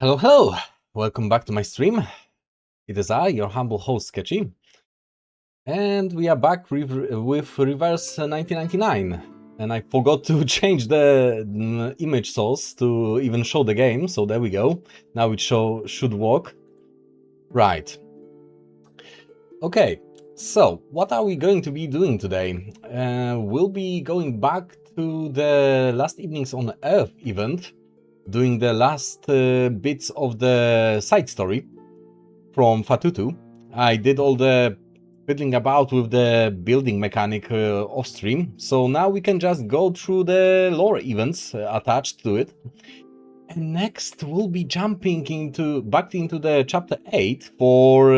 Hello, hello! Welcome back to my stream. It is I, your humble host, Sketchy. And we are back with Reverse 1999. And I forgot to change the image source to even show the game, so there we go. Now it should work. Right. Okay, so what are we going to be doing today? We'll be going back to the Last Evenings on Earth event, doing the last bits of the side story from Fatutu. I did all the fiddling about with the building mechanic off stream, so now we can just go through the lore events attached to it. And next we'll be jumping back into the chapter 8 for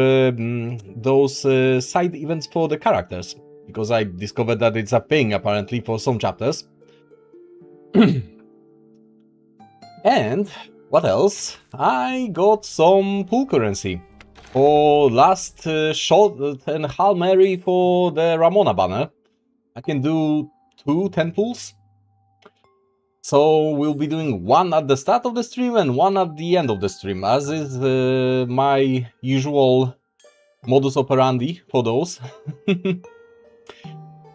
those side events for the characters, because I discovered that it's a thing apparently for some chapters. And what else? I got some pool currency for last shot and Hail Mary for the Ramona banner. I can do 2 10 pulls. So we'll be doing one at the start of the stream and one at the end of the stream, as is my usual modus operandi for those.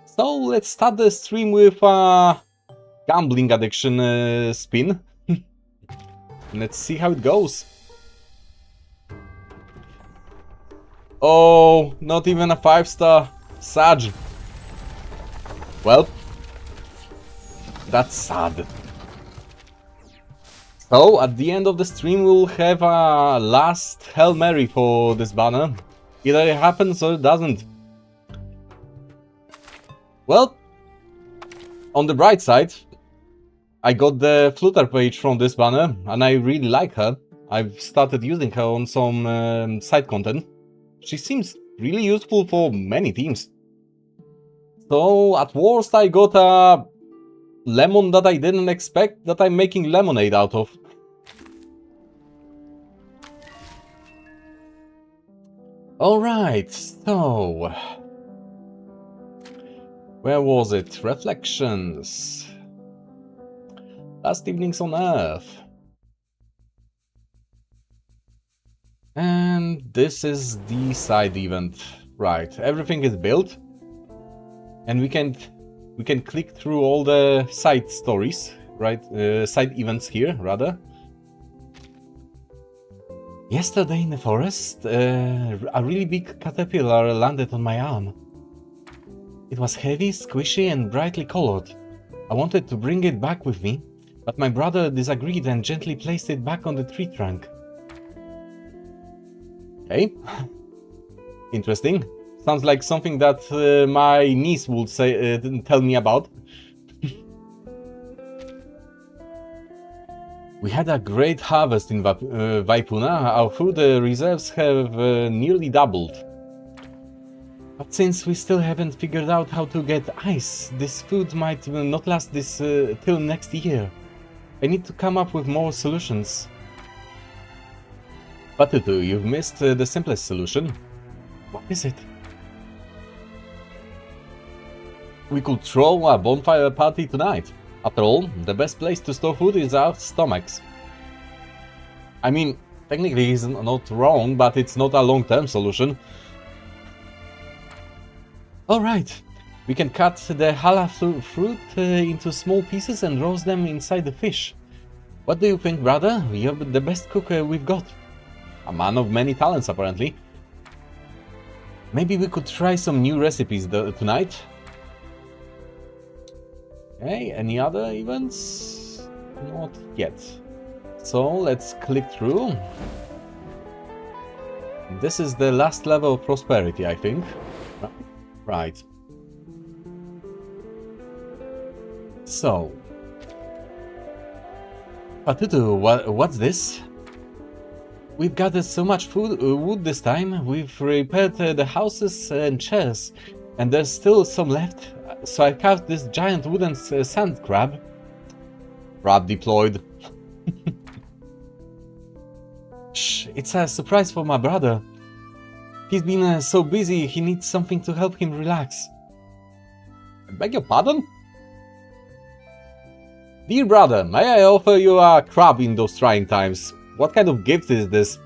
So let's start the stream with a gambling addiction spin. Let's see how it goes. Oh, not even a 5-star. Sad. Well, that's sad. So, at the end of the stream, we'll have a last Hail Mary for this banner. Either it happens or it doesn't. Well, on the bright side, I got the flutter page from this banner, and I really like her. I've started using her on some side content. She seems really useful for many teams. So, at worst, I got a lemon that I didn't expect that I'm making lemonade out of. Alright, so... where was it? Reflections. Last Evenings on Earth. And this is the side event. Right, everything is built. And we can click through all the side stories, right? Side events here, rather. Yesterday in the forest, a really big caterpillar landed on my arm. It was heavy, squishy, and brightly colored. I wanted to bring it back with me, but my brother disagreed and gently placed it back on the tree trunk. Okay. Interesting. Sounds like something that my niece would say, tell me about. We had a great harvest in Vaipuna. Our food reserves have nearly doubled. But since we still haven't figured out how to get ice, this food might not last till next year. I need to come up with more solutions. Patutu, you've missed the simplest solution. What is it? We could throw a bonfire party tonight. After all, the best place to store food is our stomachs. I mean, technically he's not wrong, but it's not a long-term solution. Alright, we can cut the hala fruit into small pieces and roast them inside the fish. What do you think, brother? You're the best cook we've got. A man of many talents, apparently. Maybe we could try some new recipes tonight. Okay, any other events? Not yet. So let's click through. This is the last level of prosperity, I think. Right. So. Patutu, what's this? We've gathered so much wood this time. We've repaired the houses and chairs, and there's still some left. So I carved this giant wooden sand crab. Crab deployed. Shh, it's a surprise for my brother. He's been so busy, he needs something to help him relax. I beg your pardon? Dear brother, may I offer you a crab in those trying times? What kind of gift is this?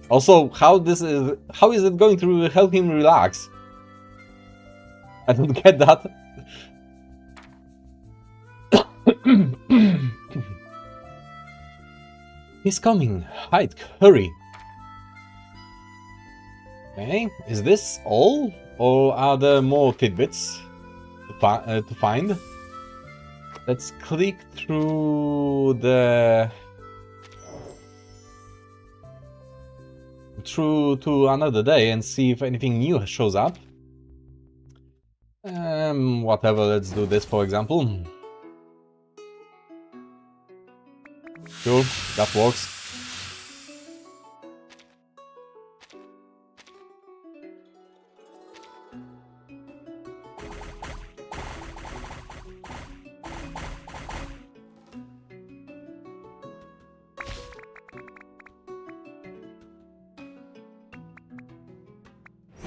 Also, how is it going to help him relax? I don't get that. He's coming. Hide, hurry. Okay, is this all? Or are there more tidbits to find? Let's click through to another day and see if anything new shows up. Whatever, let's do this for example. Sure, that works.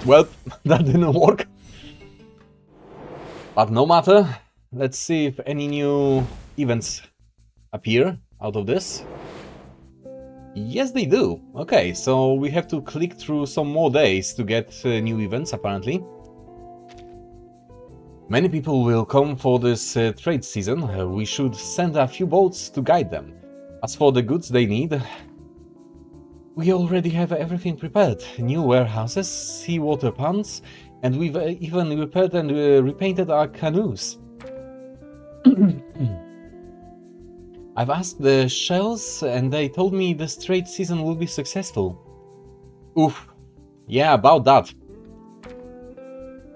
Well, that didn't work. But no matter. Let's see if any new events appear out of this. Yes, they do. Okay, so we have to click through some more days to get new events, apparently. Many people will come for this trade season. We should send a few boats to guide them. As for the goods they need, we already have everything prepared. New warehouses, seawater ponds, and we've even repaired and repainted our canoes. I've asked the shells and they told me this trade season will be successful. Oof. Yeah, about that.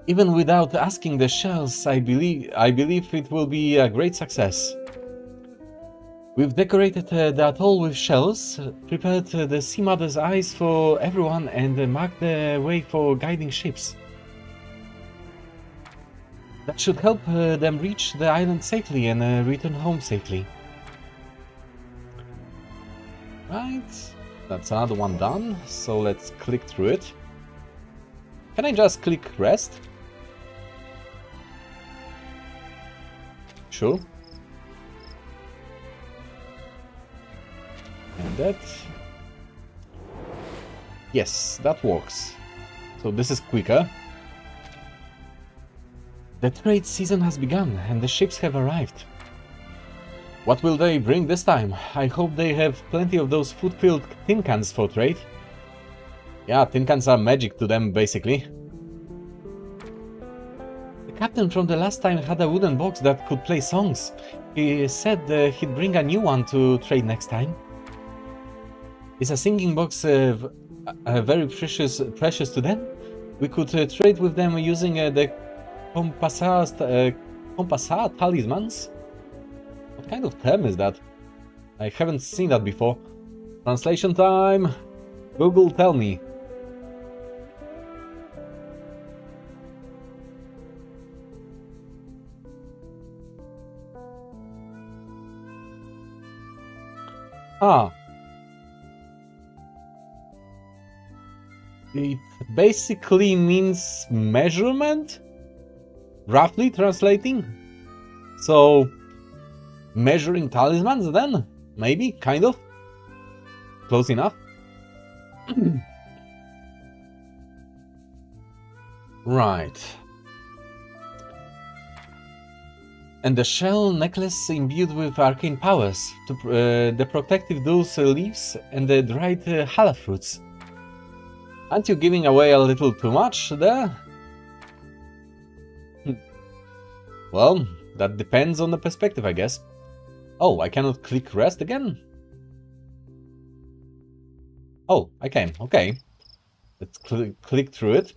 Even without asking the shells, I believe it will be a great success. We've decorated the atoll with shells, prepared the Sea Mother's eyes for everyone, and marked the way for guiding ships. That should help them reach the island safely and return home safely. Right, that's another one done, so let's click through it. Can I just click rest? Sure. And that... Yes, that works. So this is quicker. The trade season has begun and the ships have arrived. What will they bring this time? I hope they have plenty of those food-filled tin cans for trade. Yeah, tin cans are magic to them, basically. The captain from the last time had a wooden box that could play songs. He said he'd bring a new one to trade next time. Is a singing box very precious to them? We could trade with them using the Compassar talismans? What kind of term is that? I haven't seen that before. Translation time! Google, tell me. Ah. It basically means measurement? Roughly translating? So... measuring talismans then? Maybe? Kind of? Close enough? Right. And the shell necklace imbued with arcane powers, to the protective dulse leaves and the dried hala fruits. Aren't you giving away a little too much there? Well, that depends on the perspective, I guess. Oh, I cannot click rest again? Oh, I can. Okay. Let's click through it.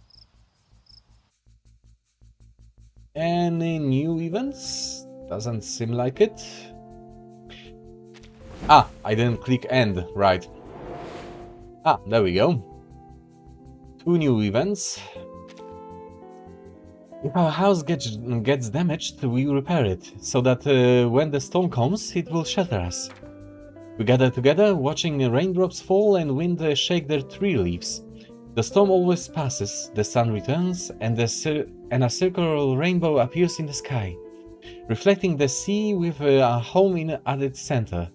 Any new events? Doesn't seem like it. Ah, I didn't click end. Right. Ah, there we go. 2 new events. If our house gets damaged, we repair it, so that when the storm comes, it will shelter us. We gather together, watching raindrops fall and wind shake their tree leaves. The storm always passes, the sun returns, and a circular rainbow appears in the sky, reflecting the sea with our home at its center.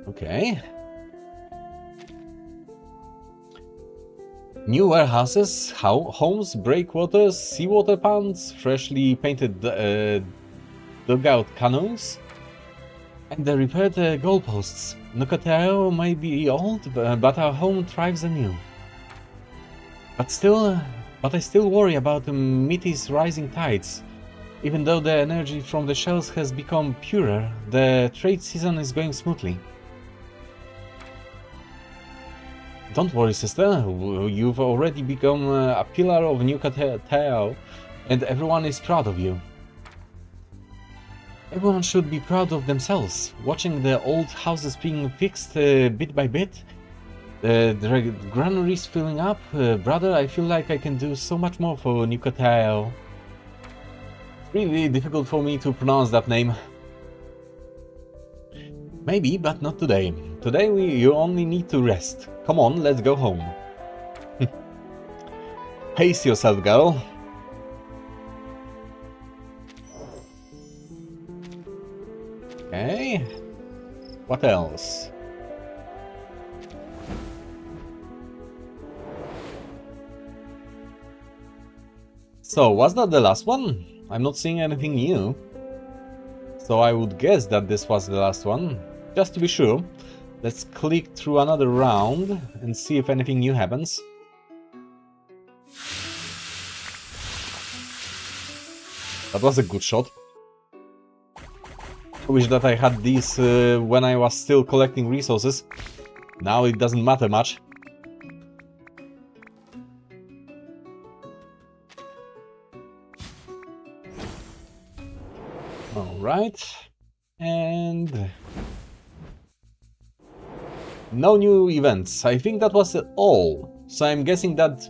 Okay. New warehouses, homes, breakwaters, seawater ponds, freshly painted dugout canoes, and the repaired goalposts. Nukateo may be old, but our home thrives anew. But I still worry about Mitty's rising tides. Even though the energy from the shells has become purer, the trade season is going smoothly. Don't worry, sister. You've already become a pillar of Nukateo, and everyone is proud of you. Everyone should be proud of themselves. Watching the old houses being fixed bit by bit, the granaries filling up, brother, I feel like I can do so much more for Nukateo. It's really difficult for me to pronounce that name. Maybe, but not today. Today you only need to rest. Come on, let's go home. Pace yourself, girl. Okay. What else? So, was that the last one? I'm not seeing anything new. So I would guess that this was the last one. Just to be sure, let's click through another round and see if anything new happens. That was a good shot. I wish that I had these when I was still collecting resources. Now it doesn't matter much. Alright. And no new events. I think that was all. So I'm guessing that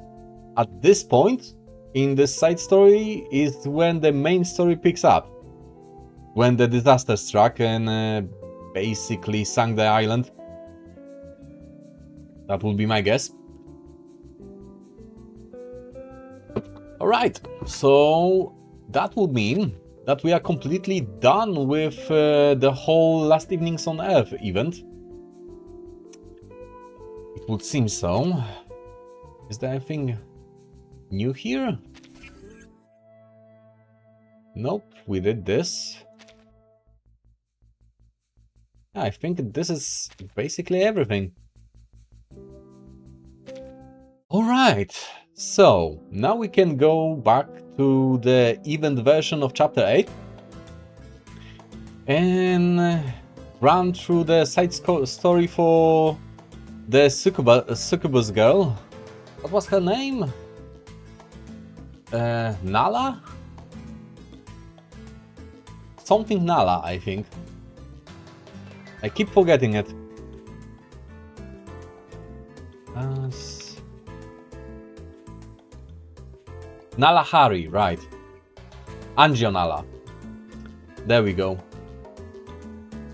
at this point in the side story is when the main story picks up. When the disaster struck and basically sank the island. That would be my guess. Alright, so that would mean that we are completely done with the whole Last Evenings on Earth event. It would seem so. Is there anything new here? Nope, we did this. I think this is basically everything. Alright, so now we can go back to the event version of Chapter 8 and run through the side story for the succubus girl. What was her name? Nala? Something Nala, I think. I keep forgetting it. Nala Hari, right. Anjanala. There we go.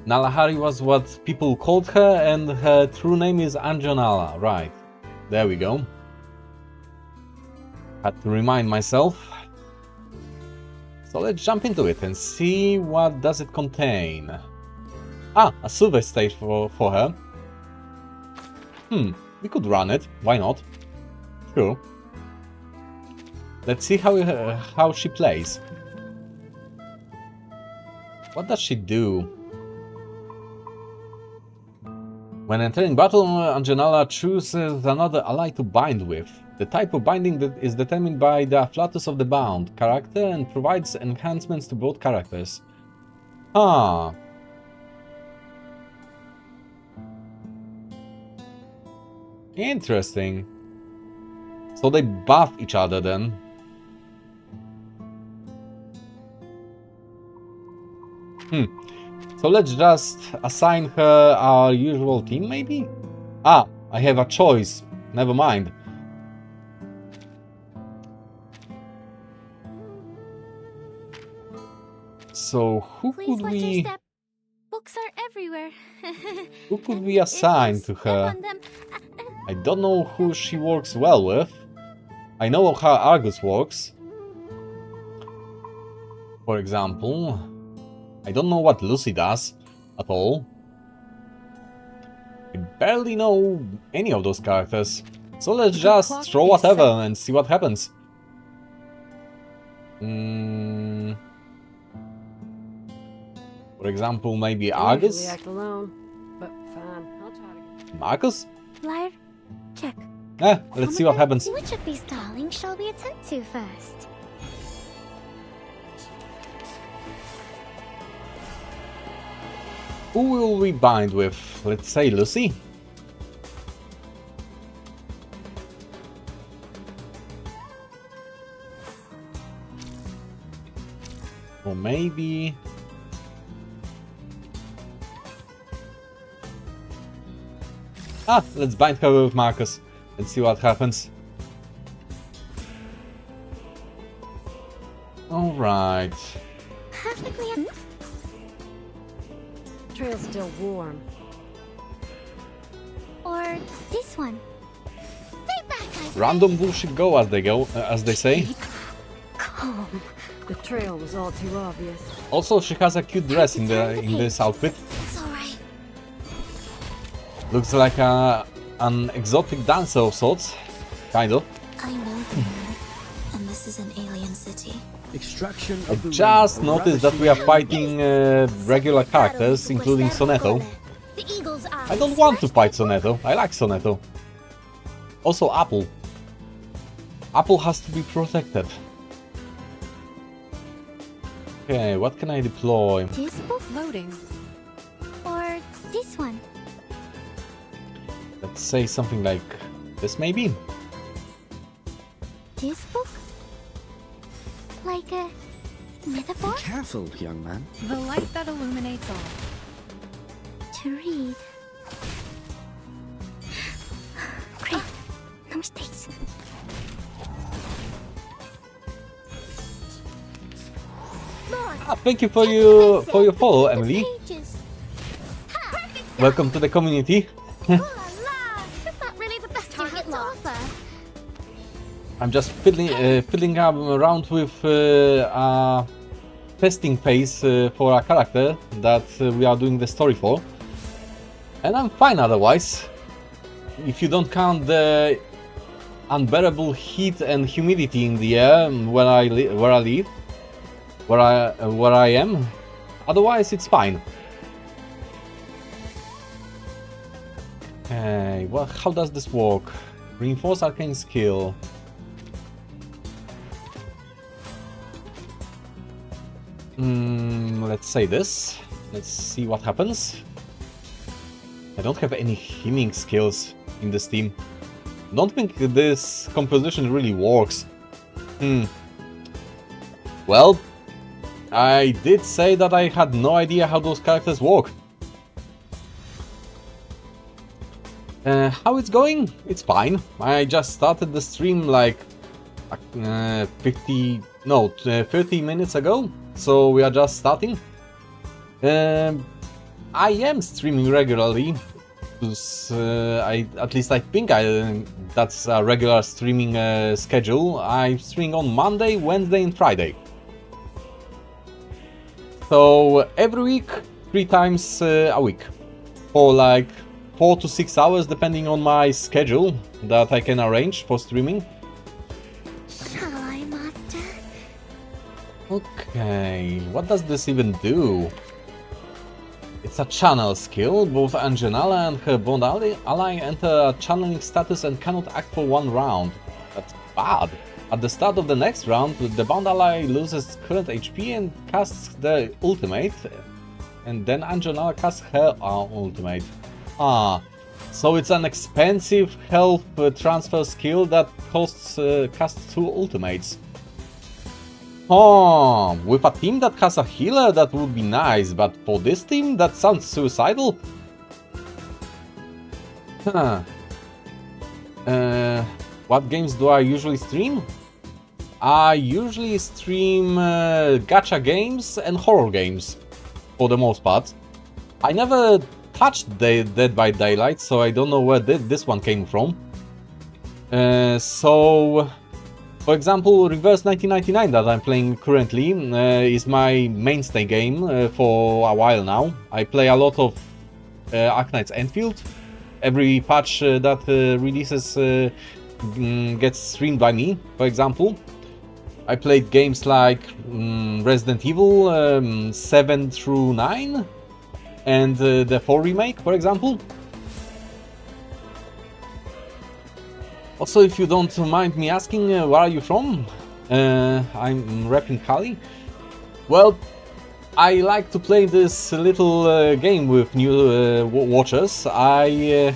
Nala Hari was what people called her, and her true name is Anjanala, right. There we go. Had to remind myself. So let's jump into it and see what does it contain. Ah, a silver stage for her. We could run it. Why not? Sure. Let's see how she plays. What does she do? When entering battle, Anjanala chooses another ally to bind with. The type of binding that is determined by the afflatus of the bound character and provides enhancements to both characters. Ah. Interesting. So they buff each other then. So let's just assign her our usual team, maybe? Ah, I have a choice. Never mind. So who could we... Books are everywhere. Who could we assign to her? I don't know who she works well with. I know how Argus works. For example, I don't know what Lucy does at all. I barely know any of those characters. So let's just throw whatever and see what happens. For example, maybe Argus? Act alone, but fine. I'll try to... Marcus? Flyer, check. Let's see what happens. Which of these darlings shall we attend to first? Who will we bind with? Let's say Lucy? Or maybe... let's bind her with Marcus and see what happens. Alright. Perfectly. Trail's still warm. Or this one. Stay back, I say. Random bullshit go, as they say. Calm. The trail was all too obvious. Also, she has a cute dress in this outfit. It's alright. Looks like an exotic dancer of sorts, kind of. I know the moon, and this is an alien city. Extraction I of the just ring, a noticed that we are fighting regular characters, Battles including whisper Sonetto. over. The eagle's eyes I don't want to flash fight before- Sonetto. I like Sonetto. Also, Apple. Apple has to be protected. Okay, what can I deploy? This book Loading. or this one? Let's say something like this, maybe? This book? Like a metaphor? Careful, young man. The light that illuminates all. To read. Great. No mistakes. Thank you for your follow, Emily. Pages. Welcome to the community. Oh la la! Is that really the best you have to offer? I'm just fiddling around with a testing phase for a character that we are doing the story for, and I'm fine otherwise. If you don't count the unbearable heat and humidity in the air where I live, where I am, otherwise it's fine. Okay, well, how does this work? Reinforce arcane skill. Let's say this. Let's see what happens. I don't have any healing skills in this team. Don't think this composition really works. Well, I did say that I had no idea how those characters work. How it's going? It's fine. I just started the stream like 30 minutes ago, so we are just starting. I am streaming regularly. At least I think that's a regular streaming schedule. I'm streaming on Monday, Wednesday and Friday. So every week, 3 times a week, for like 4 to 6 hours, depending on my schedule that I can arrange for streaming. Shall I, master? Okay, what does this even do? It's a channel skill. Both Anjanala and her bond ally enter a channeling status and cannot act for 1 round. That's bad. At the start of the next round, the bond ally loses current HP and casts the ultimate, and then Anjanala casts her ultimate. So it's an expensive health transfer skill that casts 2 ultimates. With a team that has a healer, that would be nice, but for this team, that sounds suicidal. What games do I usually stream? I usually stream gacha games and horror games, for the most part. I never touched Dead by Daylight, so I don't know where this one came from. For example, Reverse 1999 that I'm playing currently is my mainstay game for a while now. I play a lot of Arknight's Enfield, every patch that releases gets streamed by me, for example. I played games like Resident Evil 7 through 9 and the 4 remake, for example. Also, if you don't mind me asking, where are you from? I'm repping Cali. Well, I like to play this little game with new watchers. I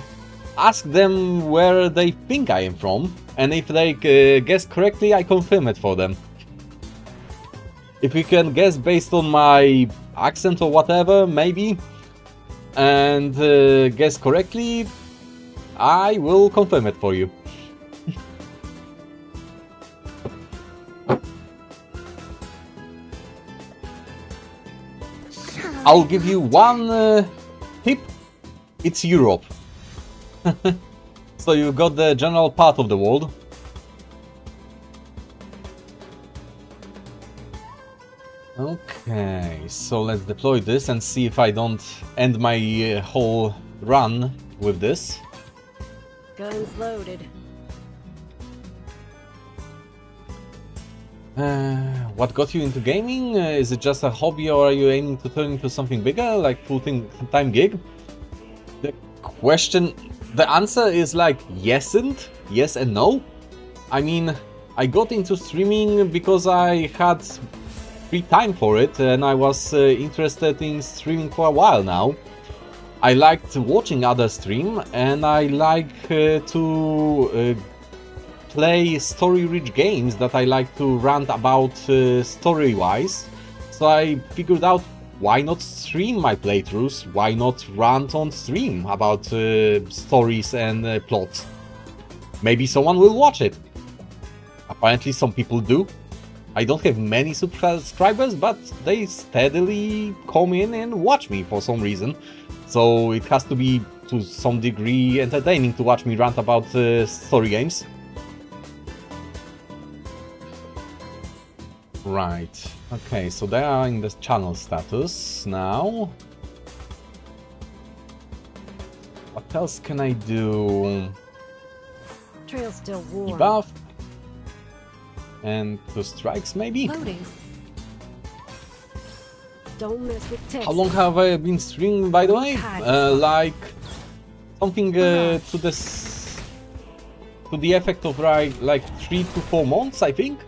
ask them where they think I am from, and if they guess correctly, I confirm it for them. If you can guess based on my accent or whatever, maybe, and guess correctly, I will confirm it for you. I'll give you one tip. It's Europe. So you've got the general part of the world. Okay, so let's deploy this and see if I don't end my whole run with this. Guns loaded. What got you into gaming? Is it just a hobby, or are you aiming to turn into something bigger, like full-time gig? The answer is like yes and no. I mean, I got into streaming because I had free time for it, and I was interested in streaming for a while now. I liked watching others stream, and I like to play story-rich games that I like to rant about story-wise. So I figured out, why not stream my playthroughs? Why not rant on stream about stories and plots? Maybe someone will watch it. Apparently some people do. I don't have many subscribers, but they steadily come in and watch me for some reason. So it has to be to some degree entertaining to watch me rant about story games. Right, okay, so they are in the channel status now. What else can I do? Trail's still warm. Debuff. And 2 strikes, maybe? Loading. Don't mess with Texas. How long have I been streaming, by the way? Like something to this, to the effect of like 3 to 4 months, I think.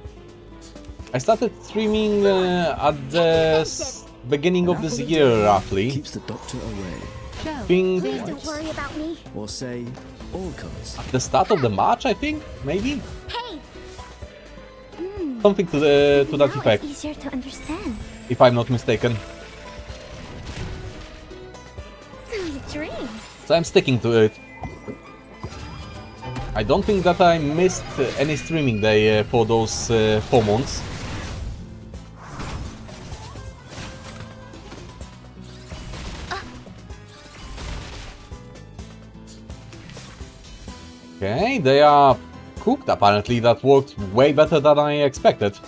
I started streaming at the beginning of this year, roughly. Keeps the doctor away. Think Please don't worry about me. Or say, all comers. at the start of the March, I think, maybe Hey! something to that Now effect, it's easier to understand. if I'm not mistaken. Sweet dreams. So I'm sticking to it. I don't think that I missed any streaming day for those 4 months. Okay, they are cooked apparently. That worked way better than I expected.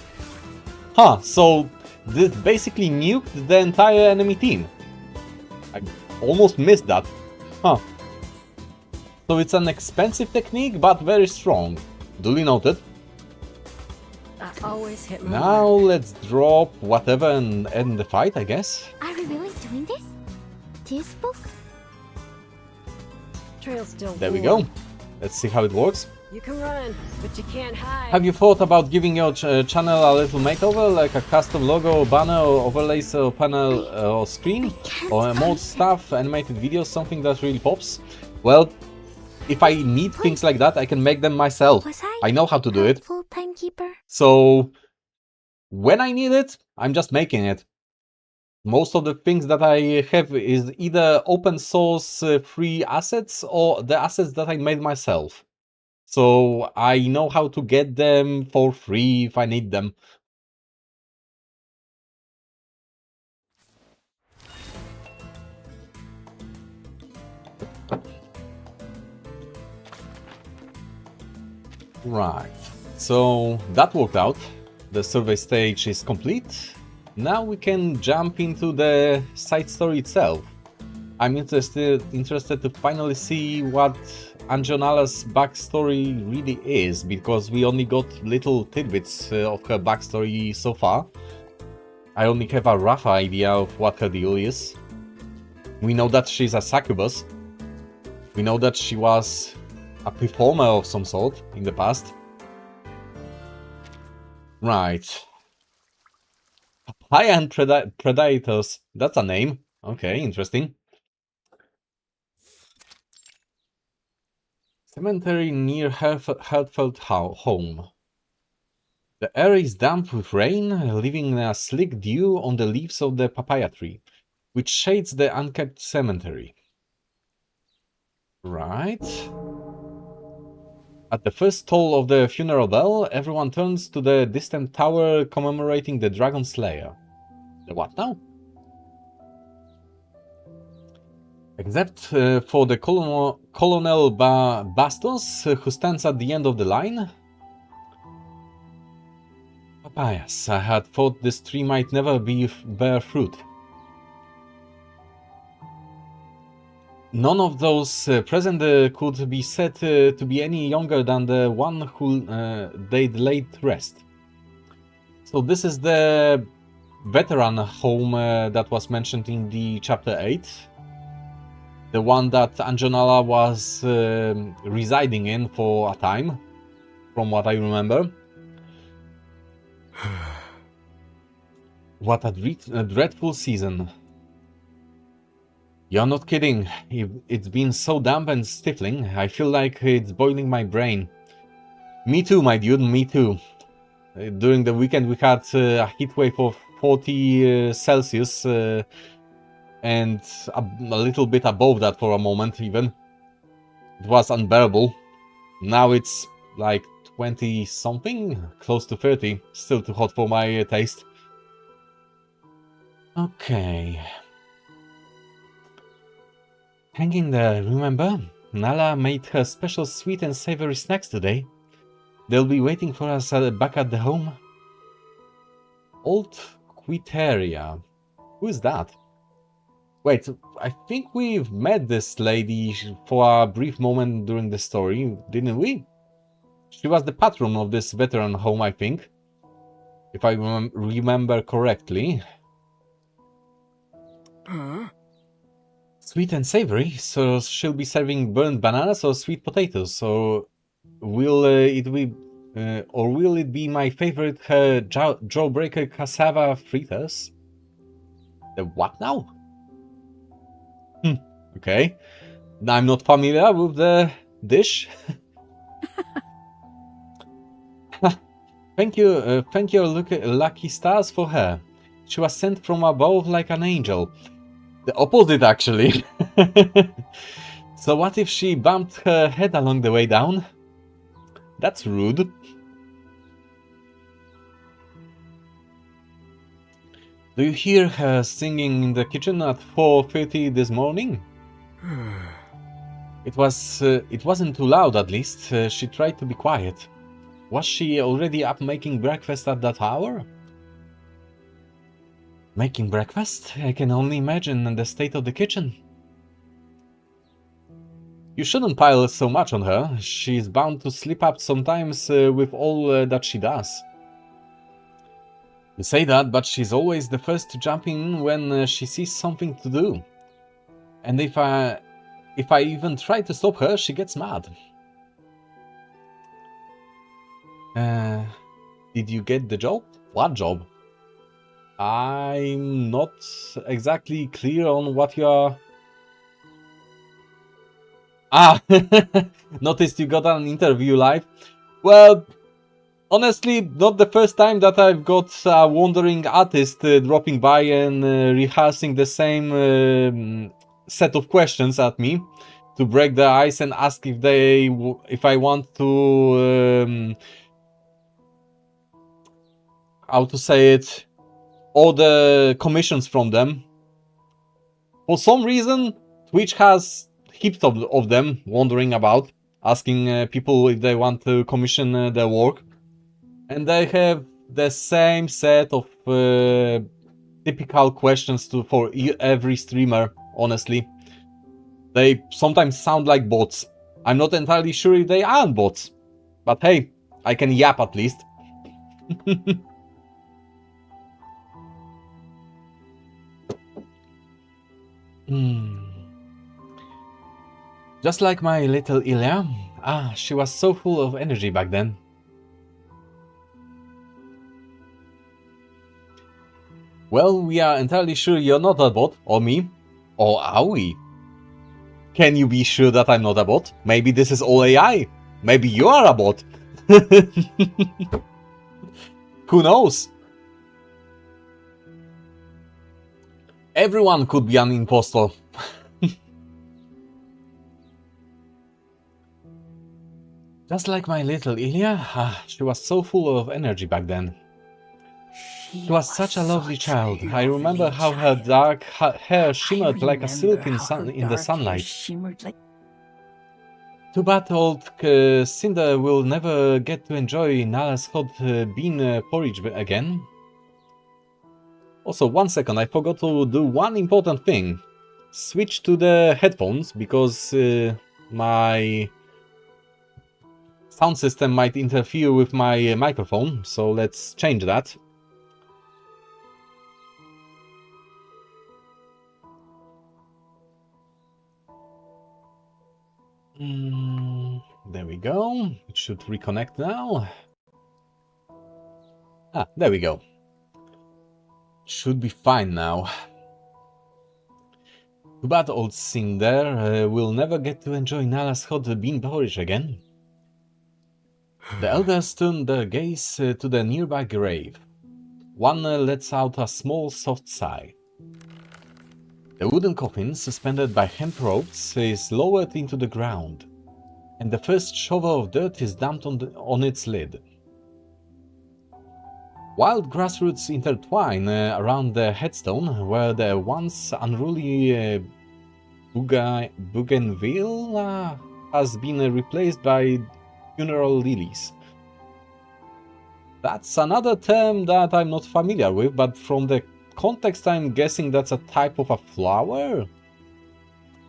Huh, so this basically nuked the entire enemy team. I almost missed that. Huh. So it's an expensive technique, but very strong. Duly noted. I always hit my Now mark. let's drop whatever and end the fight, I guess. Are we really doing this? This book? Trail's still There we warm. go. Let's see how it works. You can run, but you can't hide. Have you thought about giving your channel a little makeover, like a custom logo, banner, or overlays, or panel, or screen, or emote stuff, animated videos, something that really pops? Well, if I need things like that, I can make them myself. Was I? I know how to do it. Full timekeeper? So when I need it, I'm just making it. Most of the things that I have is either open source free assets or the assets that I made myself. So I know how to get them for free if I need them. Right, so that worked out. The survey stage is complete. Now we can jump into the side story itself. I'm interested to finally see what Anjonala's backstory really is, because we only got little tidbits of her backstory so far. I only have a rough idea of what her deal is. We know that she's a succubus. We know that she was a performer of some sort in the past. Right. High-end predators. That's a name. Okay, interesting. Cemetery near Hertford home. The air is damp with rain, leaving a slick dew on the leaves of the papaya tree, which shades the unkept cemetery. Right. At the first toll of the funeral bell, everyone turns to the distant tower commemorating the Dragon Slayer. The what now? Except for the Colonel Bastos, who stands at the end of the line. Papayas, I had thought this tree might never bear fruit. None of those present could be said to be any younger than the one who they'd laid to rest. So this is the veteran home that was mentioned in the chapter 8. The one that Anjonala was residing in for a time, from what I remember. What a dreadful season. You're not kidding. It's been so damp and stifling. I feel like it's boiling my brain. Me too, my dude, me too. During the weekend we had a heat wave of 40 Celsius and a little bit above that for a moment even. It was unbearable. Now it's like 20 something, close to 30. Still too hot for my taste. Okay. Hanging there, remember? Nala made her special sweet and savory snacks today. They'll be waiting for us back at the home. Old Quiteria. Who is that? Wait, I think we've met this lady for a brief moment during the story, didn't we? She was the patron of this veteran home, I think. If I remember correctly. Huh? Sweet and savory, so she'll be serving burnt bananas or sweet potatoes. So will it be my favorite jawbreaker cassava fritters? The what now? Okay, I'm not familiar with the dish. Thank you, lucky stars for her. She was sent from above like an angel. The opposite, actually. So what if she bumped her head along the way down? That's rude. Do you hear her singing in the kitchen at 4:30 this morning? It wasn't too loud, at least. She tried to be quiet. Was she already up making breakfast at that hour? Making breakfast? I can only imagine the state of the kitchen. You shouldn't pile so much on her. She's bound to slip up sometimes with all that she does. You say that, but she's always the first to jump in when she sees something to do. And if I even try to stop her, she gets mad. Did you get the job? What job? I'm not exactly clear on what you're... Ah! Noticed you got an interview live. Well, honestly, not the first time that I've got a wandering artist dropping by and rehearsing the same set of questions at me to break the ice and ask if I want to... how to say it? Order commissions from them. For some reason, Twitch has heaps of them wandering about, asking people if they want to commission their work. And they have the same set of typical questions for every streamer, honestly. They sometimes sound like bots. I'm not entirely sure if they aren't bots. But hey, I can yap at least. Just like my little Ilya. Ah, she was so full of energy back then. Well, we are entirely sure you're not a bot, or me. Or are we? Can you be sure that I'm not a bot? Maybe this is all AI. Maybe you are a bot. Who knows? Everyone could be an impostor. Just like my little Ilya, she was so full of energy back then. She was such a lovely child. I remember how her dark hair shimmered like a silk in the sunlight. Too bad old Cinder will never get to enjoy Nala's hot bean porridge again. Also, 1 second, I forgot to do one important thing. Switch to the headphones, because my sound system might interfere with my microphone, so let's change that. There we go. It should reconnect now. Ah, there we go. Should be fine now. Too bad old Cinder will never get to enjoy Nala's hot bean porridge again. The elders turn their gaze to the nearby grave. One lets out a small soft sigh. The wooden coffin, suspended by hemp ropes, is lowered into the ground, and the first shovel of dirt is dumped on its lid. Wild grassroots intertwine around the headstone, where the once unruly bougainville has been replaced by funeral lilies. That's another term that I'm not familiar with, but from the context I'm guessing that's a type of a flower?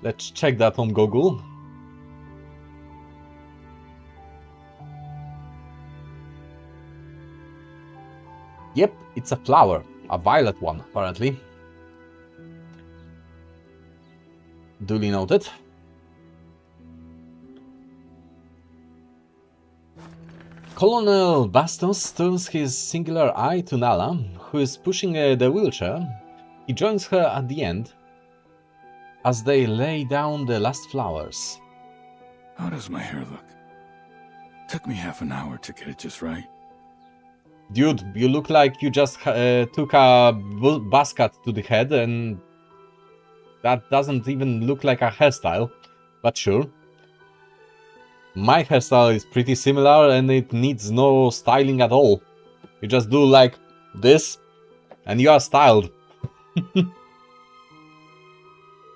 Let's check that on Google. Yep, it's a flower. A violet one, apparently. Duly noted. Colonel Bastos turns his singular eye to Nala, who is pushing the wheelchair. He joins her at the end, as they lay down the last flowers. How does my hair look? Took me half an hour to get it just right. Dude, you look like you just took a buzz cut to the head, and that doesn't even look like a hairstyle, but sure. My hairstyle is pretty similar and it needs no styling at all. You just do like this and you are styled.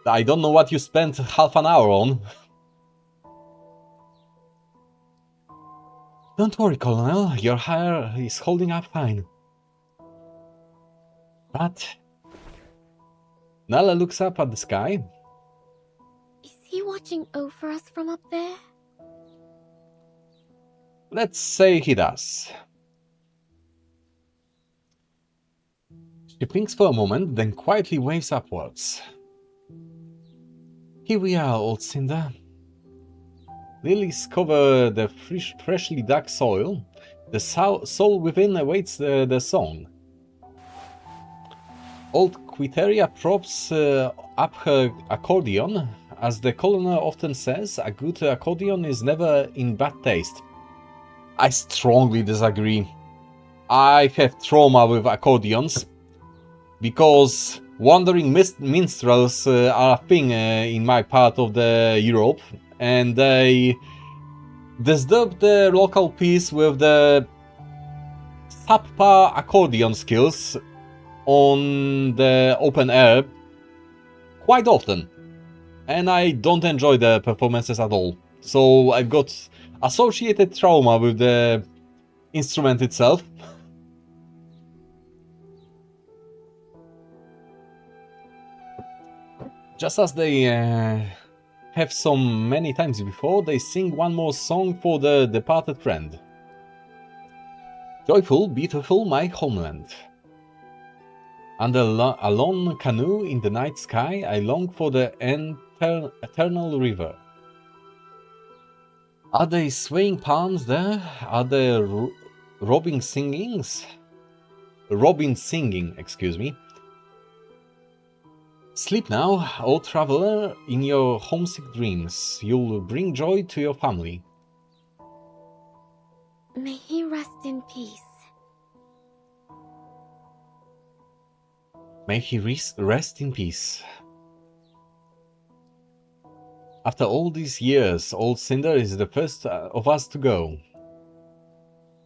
I don't know what you spent half an hour on. Don't worry, Colonel, your hair is holding up fine. But Nala looks up at the sky. Is he watching over us from up there? Let's say he does. She thinks for a moment, then quietly waves upwards. Here we are, old Cinder. Lilies cover the freshly dug soil. The soul within awaits the song. Old Quiteria props up her accordion. As the colonel often says, a good accordion is never in bad taste. I strongly disagree. I have trauma with accordions, because wandering minstrels are a thing in my part of the Europe, and they disturb the local peace with the subpar accordion skills on the open air quite often, and I don't enjoy the performances at all. So I've got associated trauma with the instrument itself. Just as they have so many times before, they sing one more song for the departed friend. Joyful, beautiful, my homeland. Under a lone canoe in the night sky, I long for the eternal river. Are they swaying palms there? Are there robin singing, excuse me. Sleep now, O traveler, in your homesick dreams. You'll bring joy to your family. May he rest in peace. May he rest in peace. After all these years, old Cinder is the first of us to go.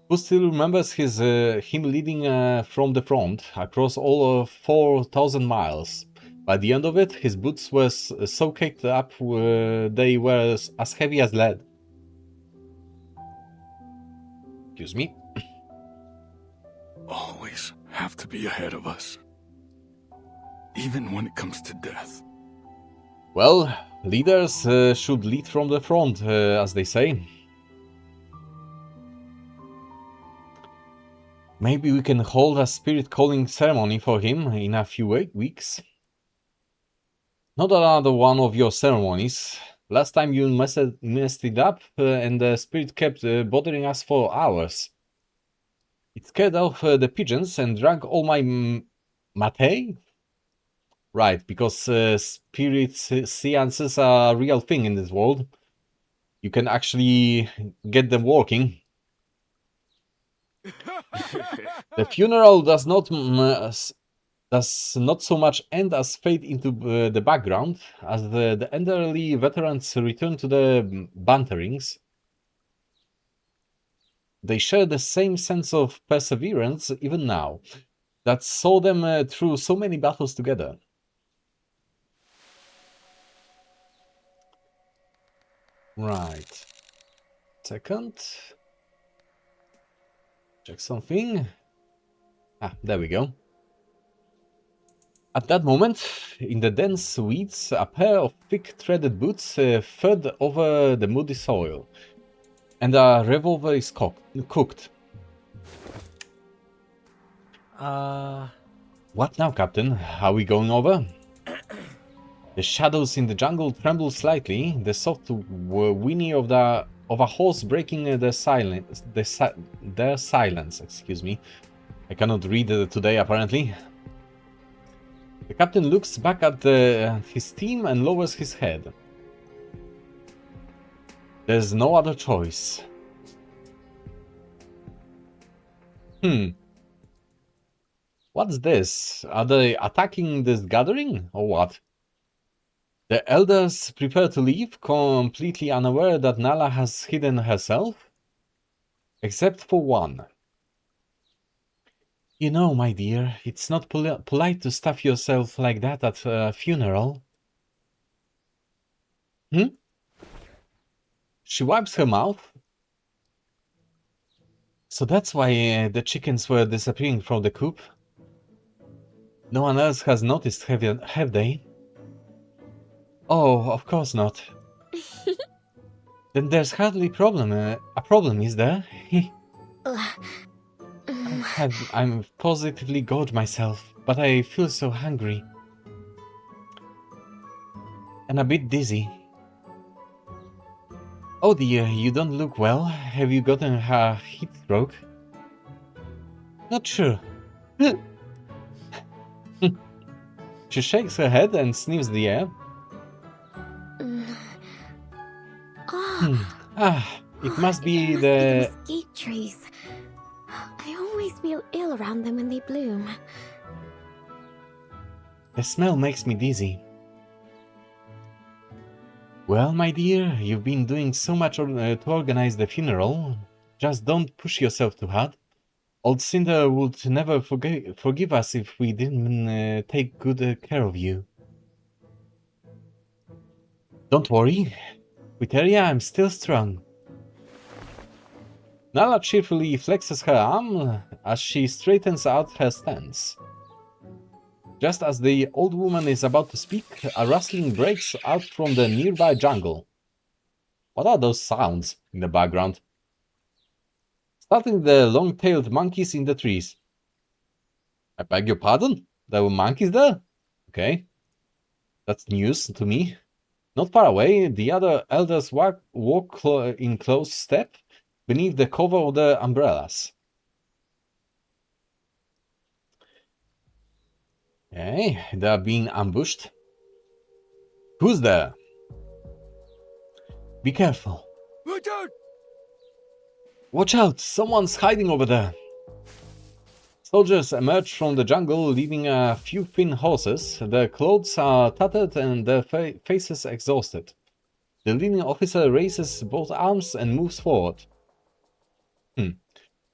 Who still remembers him leading from the front across all of 4,000 miles? By the end of it, his boots were so caked up they were as heavy as lead. Excuse me. Always have to be ahead of us. Even when it comes to death. Well, leaders should lead from the front, as they say. Maybe we can hold a spirit calling ceremony for him in a few weeks. Not another one of your ceremonies. Last time you messed it up and the spirit kept bothering us for hours. It scared off the pigeons and drank all my mate? Right, because spirit seances are a real thing in this world. You can actually get them working. The funeral does not so much end as fade into the background as the elderly veterans return to the banterings. They share the same sense of perseverance even now that saw them through so many battles together. Right. Second. Check something. Ah, there we go. At that moment, in the dense weeds, a pair of thick threaded boots thud over the muddy soil, and a revolver is cooked. What now, Captain? Are we going over? The shadows in the jungle tremble slightly, the soft whinny of a horse breaking their silence. Excuse me. I cannot read today, apparently. The captain looks back at his team and lowers his head. There's no other choice. What's this? Are they attacking this gathering, or what? The elders prepare to leave, completely unaware that Nala has hidden herself? Except for one. You know, my dear, it's not polite to stuff yourself like that at a funeral. She wipes her mouth. So that's why the chickens were disappearing from the coop. No one else has noticed, have they? Oh, of course not. Then there's hardly a problem, is there? I'm positively gorged myself, but I feel so hungry. And a bit dizzy. Oh dear, you don't look well. Have you gotten a heat stroke? Not sure. She shakes her head and sniffs the air. It must be the mesquite trees. I always feel ill around them when they bloom. The smell makes me dizzy. Well, my dear, you've been doing so much to organize the funeral. Just don't push yourself too hard. Old Cinder would never forgive us if we didn't take good care of you. Don't worry. Quiteria, I'm still strong. Nala cheerfully flexes her arm as she straightens out her stance. Just as the old woman is about to speak, a rustling breaks out from the nearby jungle. What are those sounds in the background? Starting the long-tailed monkeys in the trees. I beg your pardon? There were monkeys there? Okay. That's news to me. Not far away, the other elders walk in close step beneath the cover of the umbrellas. Okay, they are being ambushed. Who's there? Be careful. Watch out! Watch out! Someone's hiding over there. Soldiers emerge from the jungle, leaving a few thin horses. Their clothes are tattered and their faces exhausted. The leading officer raises both arms and moves forward.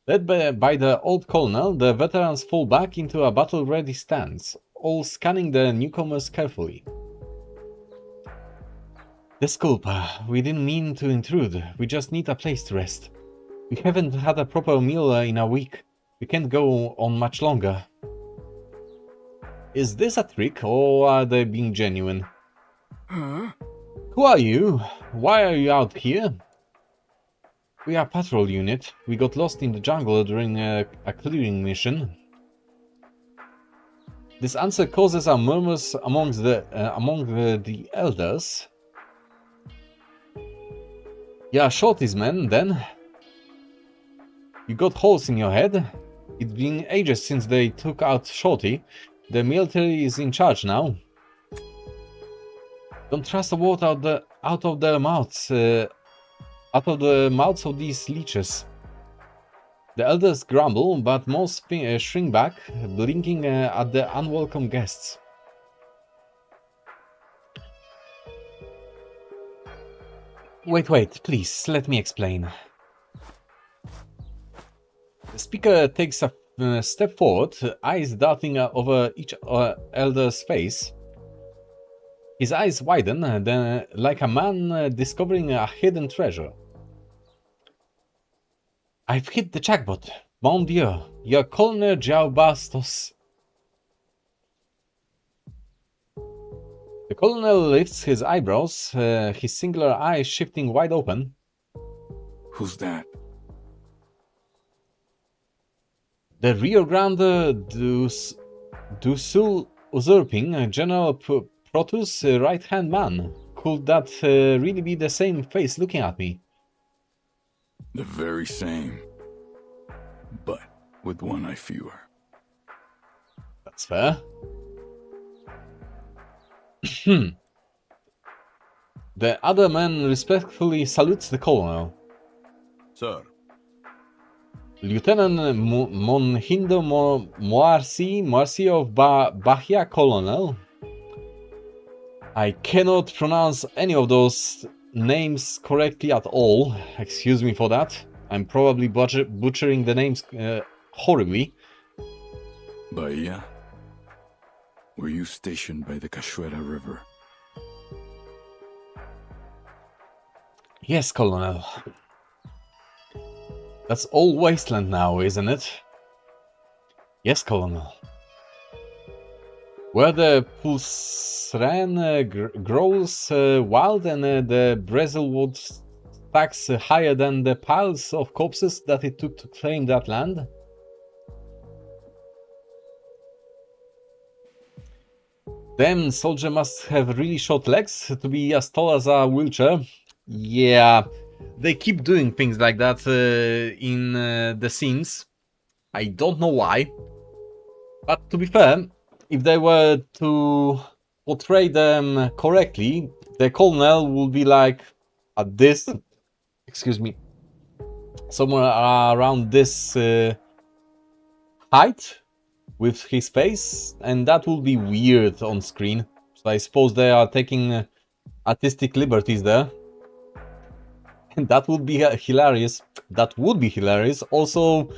Led by the old colonel, the veterans fall back into a battle-ready stance, all scanning the newcomers carefully. Disculpa, we didn't mean to intrude. We just need a place to rest. We haven't had a proper meal in a week. We can't go on much longer. Is this a trick, or are they being genuine? Huh? Who are you? Why are you out here? We are a patrol unit. We got lost in the jungle during a clearing mission. This answer causes a murmurs among the elders. Yeah, Shorty's men, then. You got holes in your head? It's been ages since they took out Shorty. The military is in charge now. Don't trust a word out of their mouths. Out of the mouths of these leeches. The elders grumble, but most shrink back, blinking at the unwelcome guests. Wait, please, let me explain. The speaker takes a step forward, eyes darting over each elder's face. His eyes widen, then, like a man discovering a hidden treasure. I've hit the jackpot. Bon Dieu, you're Colonel João Bastos. The colonel lifts his eyebrows, his singular eyes shifting wide open. Who's that? The Rio Grande do Sul usurping General Protus' right-hand man. Could that really be the same face looking at me? The very same. But with one eye fewer. That's fair. The other man respectfully salutes the colonel. Sir. Lieutenant Monhindo Moarsi of Bahia, Colonel. I cannot pronounce any of those names correctly at all. Excuse me for that. I'm probably butchering the names horribly. Bahia? Were you stationed by the Cachoeira River? Yes, Colonel. That's all wasteland now, isn't it? Yes, Colonel. Where the pulsran grows wild and the Brazilwood stacks higher than the piles of corpses that it took to claim that land? Damn soldier must have really short legs to be as tall as a wheelchair. Yeah, they keep doing things like that in the scenes. I don't know why. But to be fair, if they were to portray them correctly, the colonel would be like at this, excuse me, somewhere around this height with his face, and that would be weird on screen. So I suppose they are taking artistic liberties there. And that would be hilarious. That would be hilarious. Also,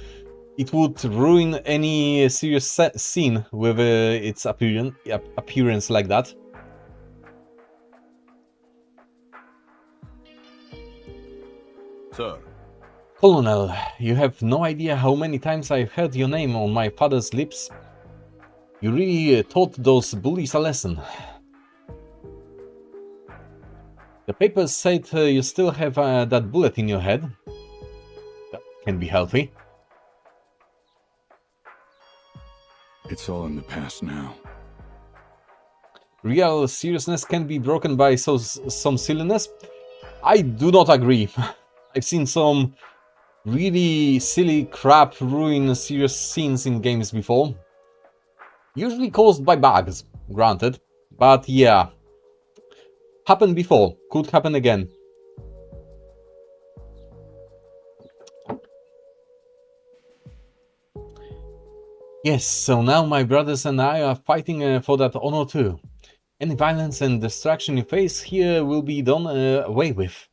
it would ruin any serious scene with its appearance like that. Sir. Colonel, you have no idea how many times I've heard your name on my father's lips. You really taught those bullies a lesson. The papers said you still have that bullet in your head. That can be healthy. It's all in the past now. Real seriousness can be broken by some silliness. I do not agree. I've seen some really silly crap ruin serious scenes in games before. Usually caused by bugs, granted. But yeah. Happened before, could happen again. Yes, so now my brothers and I are fighting for that honor too. Any violence and destruction you face here will be done away with.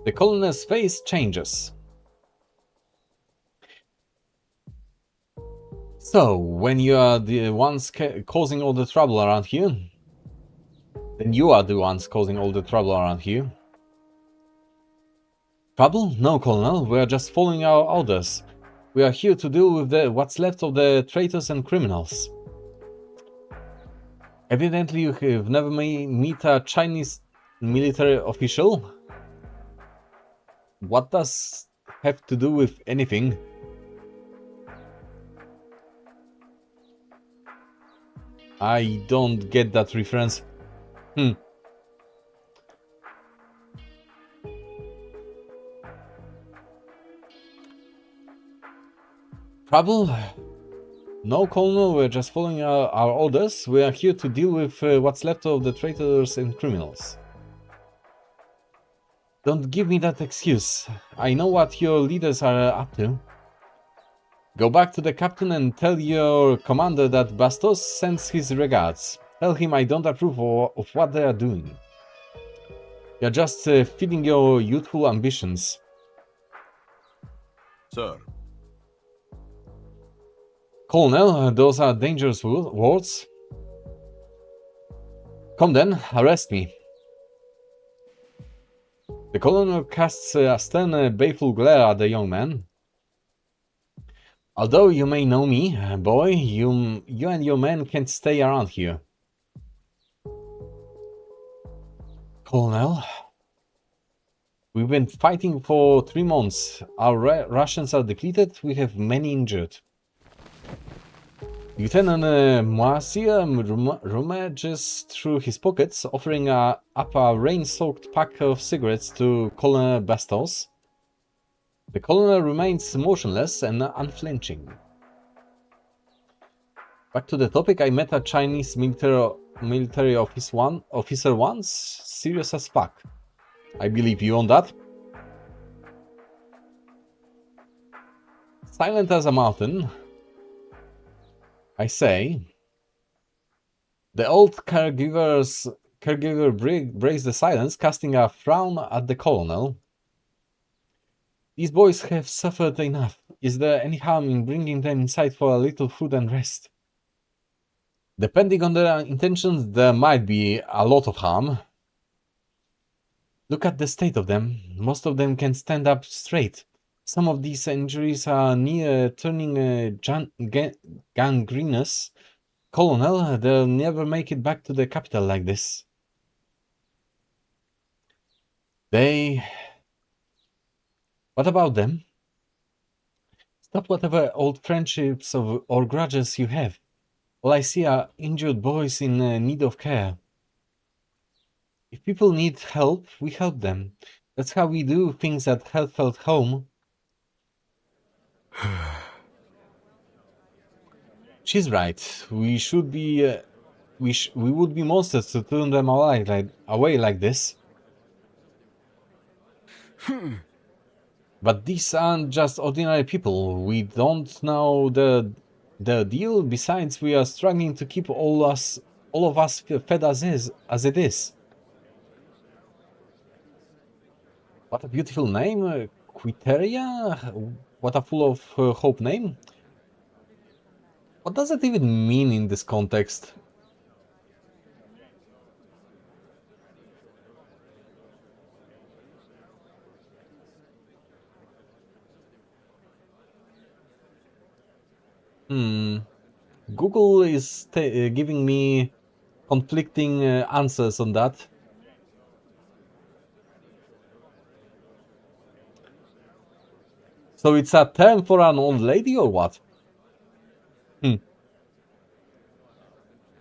The colonel's face changes. So, when you are the ones causing all the trouble around here, then you are the ones causing all the trouble around here. Trouble? No, Colonel, we are just following our orders. We are here to deal with what's left of the traitors and criminals. Evidently you have never met a Chinese military official. What does have to do with anything? I don't get that reference. Trouble? No, Colonel, we're just following our orders. We are here to deal with what's left of the traitors and criminals. Don't give me that excuse. I know what your leaders are up to. Go back to the captain and tell your commander that Bastos sends his regards. Tell him I don't approve of what they are doing. You're just feeding your youthful ambitions. Sir. Colonel, those are dangerous words. Come then, arrest me. The colonel casts a stern, baleful glare at the young man. Although you may know me, boy, you and your men can't stay around here. Colonel, we've been fighting for 3 months. Our rations are depleted, we have many injured. Lieutenant Moasia rummages through his pockets, offering up a rain-soaked pack of cigarettes to Colonel Bastos. The colonel remains motionless and unflinching. Back to the topic, I met a Chinese military officer once, serious as fuck. I believe you on that. Silent as a mountain, I say. The old caregiver breaks the silence, casting a frown at the colonel. These boys have suffered enough. Is there any harm in bringing them inside for a little food and rest? Depending on their intentions, there might be a lot of harm. Look at the state of them. Most of them can stand up straight. Some of these injuries are near turning gangrenous. Colonel, they'll never make it back to the capital like this. What about them? Stop whatever old friendships or grudges you have. All I see are injured boys in need of care. If people need help, we help them. That's how we do things at Healthfelt Home. She's right. We should be. We would be monsters to turn them away like this. But these aren't just ordinary people. We don't know the deal. Besides, we are struggling to keep all of us fed as it is. What a beautiful name, Quiteria. What a full of hope name. What does it even mean in this context? Google is giving me conflicting answers on that. So it's a term for an old lady or what?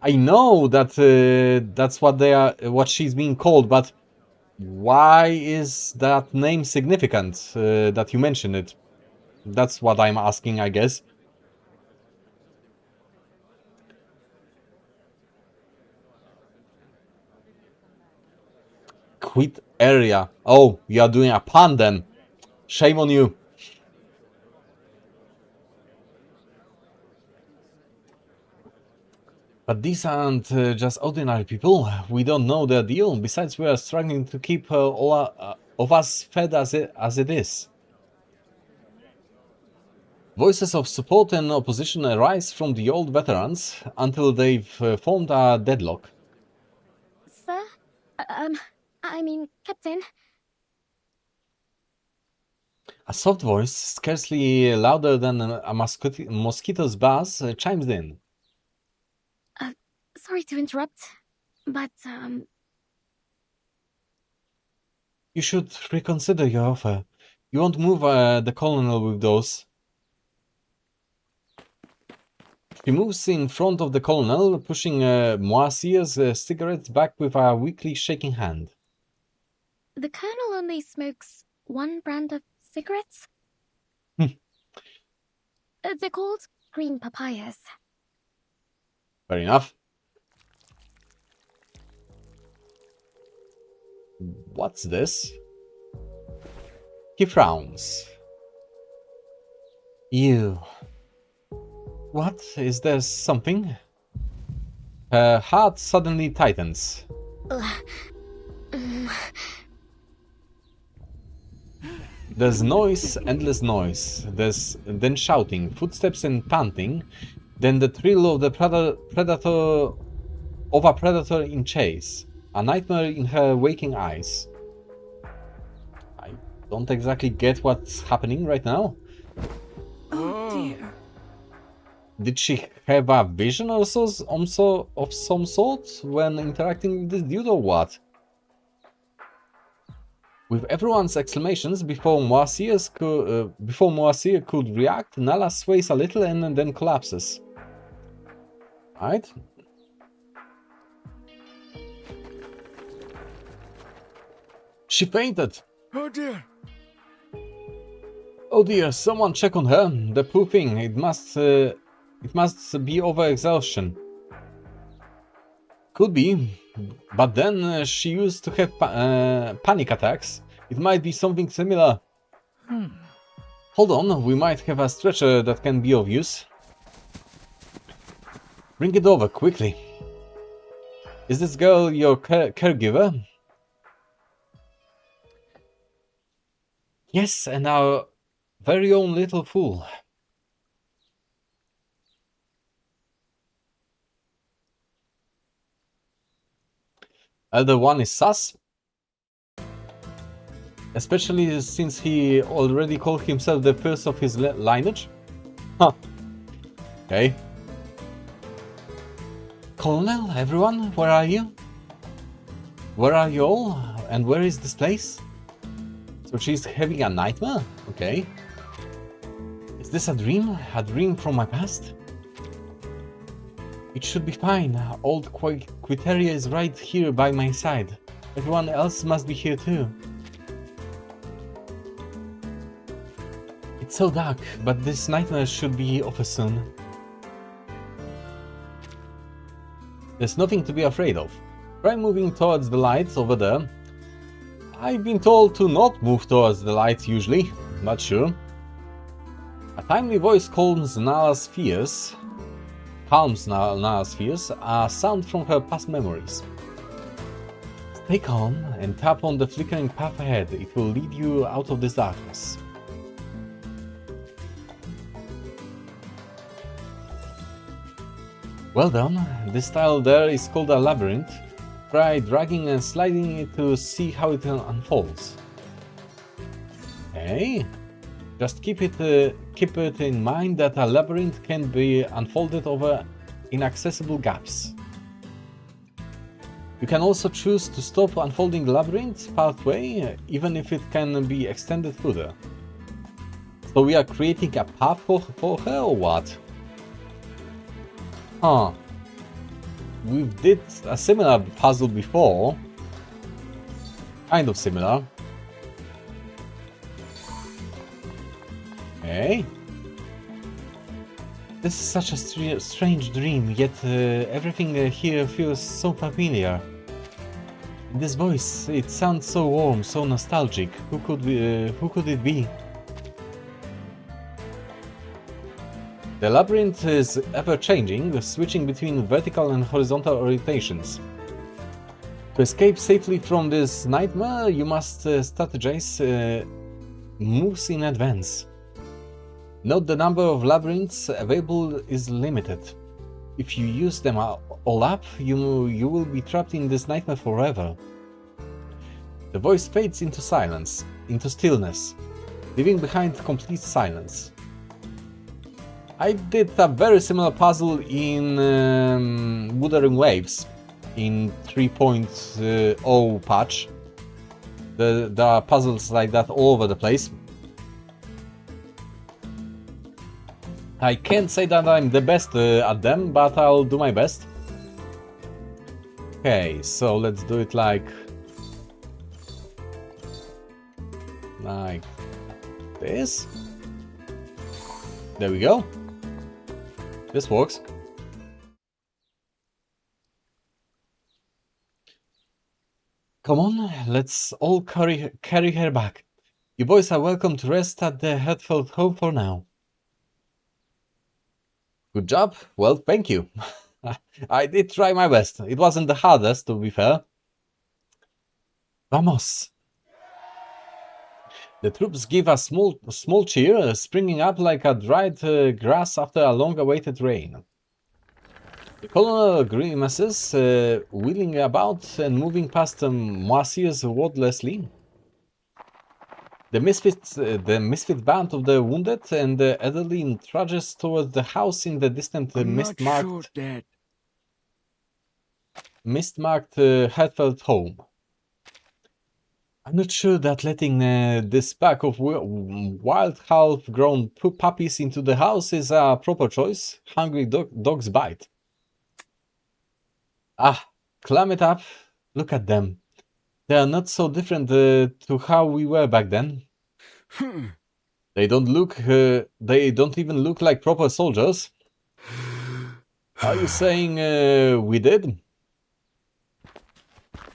I know that that's what she's being called, but why is that name significant that you mentioned it? That's what I'm asking, I guess. Quit area. Oh, you are doing a pun then. Shame on you. But these aren't just ordinary people. We don't know their deal. Besides, we are struggling to keep all of us fed as it is. Voices of support and opposition arise from the old veterans until they've formed a deadlock. Sir? I mean, Captain. A soft voice, scarcely louder than a mosquito's buzz, chimes in. Sorry to interrupt, but, You should reconsider your offer. You won't move the colonel with those. She moves in front of the colonel, pushing Moasier's cigarettes back with a weakly shaking hand. the colonel only smokes one brand of cigarettes? They're called green papayas. Fair enough. What's this? He frowns. You. What? Is there something? Her heart suddenly tightens. There's noise, endless noise. There's then shouting, footsteps and panting. Then the thrill of the predator in chase. A nightmare in her waking eyes. I don't exactly get what's happening right now. Oh dear. Did she have a vision or so of some sort when interacting with this dude or what? With everyone's exclamations before Moasier could react, Nala sways a little and then collapses. Right? She fainted! Oh dear. Oh dear, someone check on her. The poor thing, it must be overexhaustion. Could be, but then she used to have panic attacks. It might be something similar. Hold on, we might have a stretcher that can be of use. Bring it over, quickly. Is this girl your caregiver? Yes, and our very own little fool. Elder One is sus. Especially since he already called himself the first of his lineage. Huh. Okay. Colonel, everyone, where are you? Where are you all? And where is this place? So she's having a nightmare? Okay. Is this a dream? A dream from my past? It should be fine. Old Quiteria is right here by my side. Everyone else must be here too. It's so dark, but this nightmare should be over soon. There's nothing to be afraid of. Try moving towards the light over there. I've been told to not move towards the light usually, not sure. A timely voice calms Nala's fears, a sound from her past memories. Stay calm and tap on the flickering path ahead. It will lead you out of this darkness. Well done. This tile there is called a labyrinth. Try dragging and sliding it to see how it unfolds. Okay. Just keep it in mind that a labyrinth can be unfolded over inaccessible gaps. You can also choose to stop unfolding the labyrinth pathway, even if it can be extended further. So we are creating a path for her or what? Huh. We did a similar puzzle before. Kind of similar. Okay. This is such a strange dream, yet everything here feels so familiar. This voice, it sounds so warm, so nostalgic. Who could it be? The labyrinth is ever-changing, switching between vertical and horizontal orientations. To escape safely from this nightmare, you must strategize moves in advance. Note the number of labyrinths available is limited. If you use them all up, you will be trapped in this nightmare forever. The voice fades into silence, into stillness, leaving behind complete silence. I did a very similar puzzle in Wuthering Waves in 3.0 patch. There are puzzles like that all over the place. I can't say that I'm the best at them, but I'll do my best. Okay, so let's do it like this. There we go. This works. Come on, let's all carry her back. You boys are welcome to rest at the Hatfield home for now. Good job. Well, thank you. I did try my best. It wasn't the hardest, to be fair. Vamos. The troops give a small cheer, springing up like a dried grass after a long-awaited rain. The colonel grimaces, wheeling about and moving past Moisier's wordlessly. The misfit band of the wounded and the elderly trudges towards the house in the distant mist-marked Hatfield home. I'm not sure that letting this pack of wild half-grown puppies into the house is a proper choice. Hungry dogs bite. Ah, climb it up. Look at them. They are not so different to how we were back then. They don't even look like proper soldiers. Are you saying we did?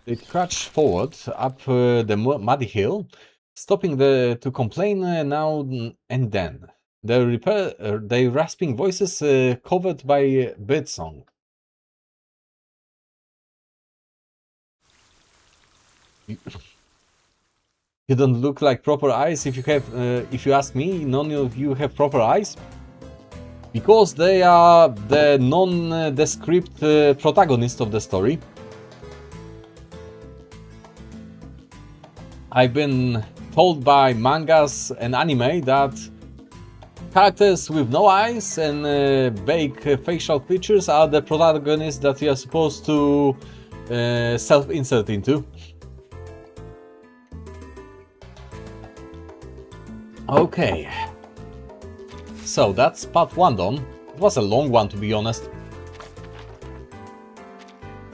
They trudge forward up the muddy hill, stopping to complain now and then. Their rasping voices covered by birdsong. You don't look like proper eyes. If you ask me, none of you have proper eyes, because they are the nondescript protagonist of the story. I've been told by mangas and anime that characters with no eyes and vague facial features are the protagonists that you are supposed to self-insert into. Okay, so that's part 1 done. It was a long one, to be honest.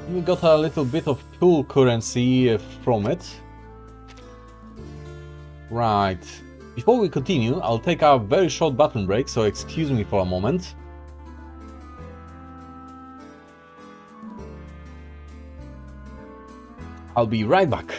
We got a little bit of pool currency from it. Right, before we continue, I'll take a very short bathroom break, so excuse me for a moment. I'll be right back.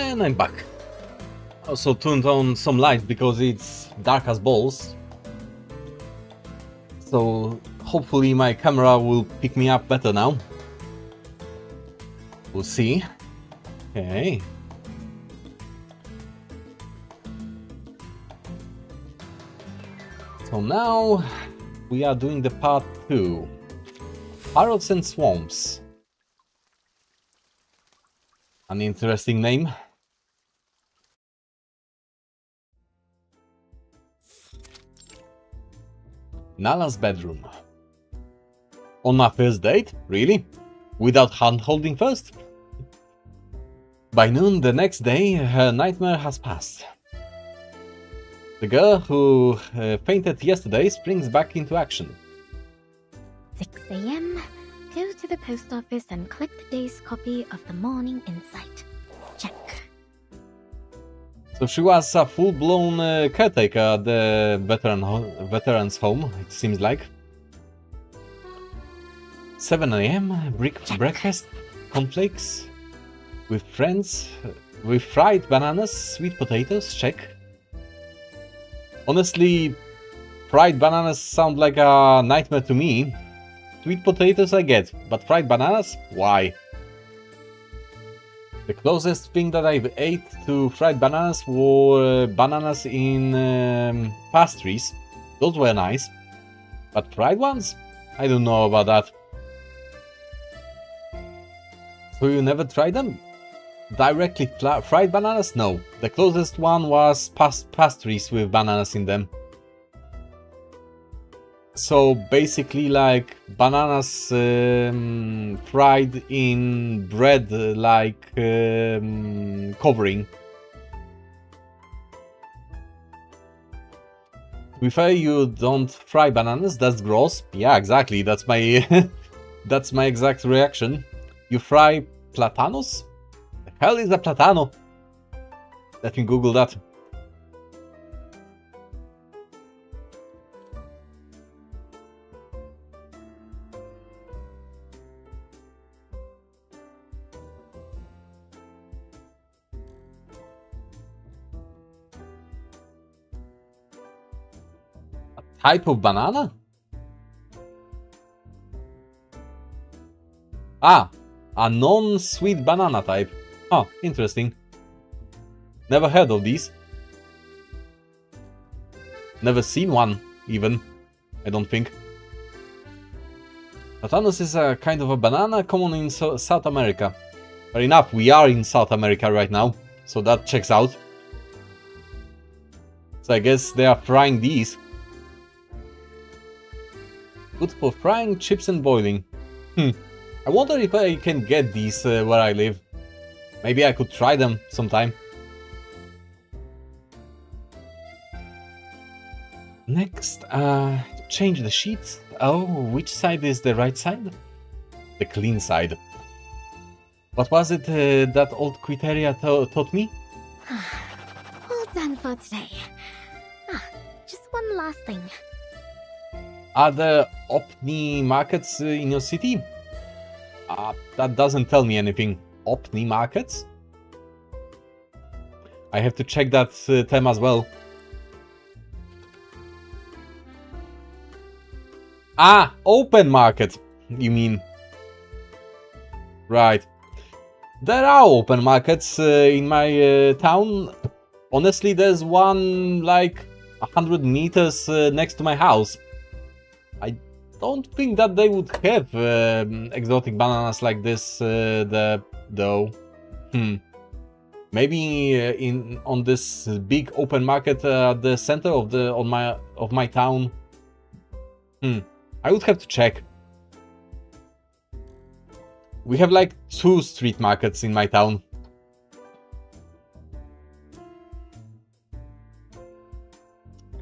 And I'm back. Also turned on some light because it's dark as balls. So hopefully my camera will pick me up better now. We'll see. Okay. So now we are doing the part 2. Parrots and Swamps. An interesting name. Nala's bedroom. On my first date? Really? Without hand-holding first? By noon the next day, her nightmare has passed. The girl who fainted yesterday springs back into action. 6 a.m. Go to the post office and collect the day's copy of the Morning Insight. Check. So she was a full-blown caretaker at the veterans home, it seems like. 7 a.m. breakfast, cornflakes, with friends, with fried bananas, sweet potatoes, check. Honestly, fried bananas sound like a nightmare to me. Sweet potatoes I get, but fried bananas? Why? The closest thing that I've ate to fried bananas were bananas in pastries. Those were nice. But fried ones? I don't know about that. So you never tried them? Directly fried bananas? No. The closest one was pastries with bananas in them. So basically like bananas fried in bread like covering. To be fair, you don't fry bananas, that's gross. Yeah, exactly, that's my that's my exact reaction. You fry platanos? The hell is a platano? Let me Google that. Type of banana? Ah, a non-sweet banana type. Oh, interesting. Never heard of these. Never seen one, even. I don't think. Platanos is a kind of a banana common in South America. Fair enough, we are in South America right now, so that checks out. So I guess they are frying these. Good for frying, chips and boiling. I wonder if I can get these where I live. Maybe I could try them sometime. Next, change the sheets. Oh, which side is the right side? The clean side. What was it that old Quiteria taught me? All done for today. Just one last thing. Are there Opni markets in your city? That doesn't tell me anything. Opni markets? I have to check that term as well. Ah, open market, you mean. Right. There are open markets in my town. Honestly, there's one like 100 meters next to my house. I don't think that they would have exotic bananas like this though. Maybe on this big open market at the center of my town. I would have to check. We have like 2 street markets in my town.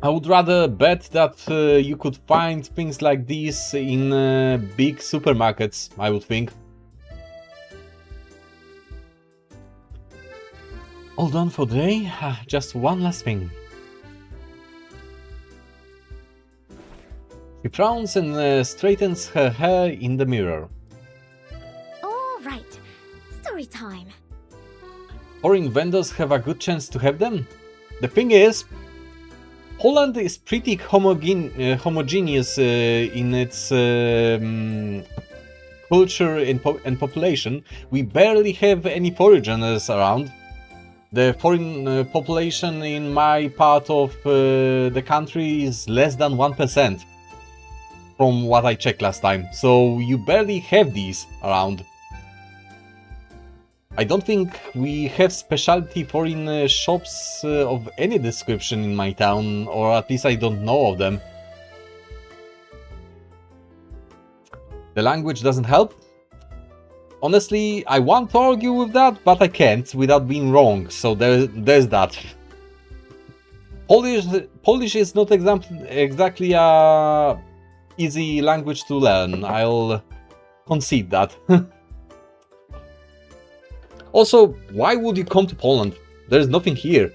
I would rather bet that you could find things like these in big supermarkets, I would think. All done for the day. Just one last thing. She frowns and straightens her hair in the mirror. All right. Story time. foreign vendors have a good chance to have them? The thing is, Poland is pretty homogeneous in its culture and population. We barely have any foreigners around. The foreign population in my part of the country is less than 1%, from what I checked last time. So you barely have these around. I don't think we have specialty foreign shops of any description in my town, or at least I don't know of them. The language doesn't help. Honestly, I want to argue with that, but I can't without being wrong, so there's that. Polish is not exactly a easy language to learn, I'll concede that. Also, why would you come to Poland? There's nothing here.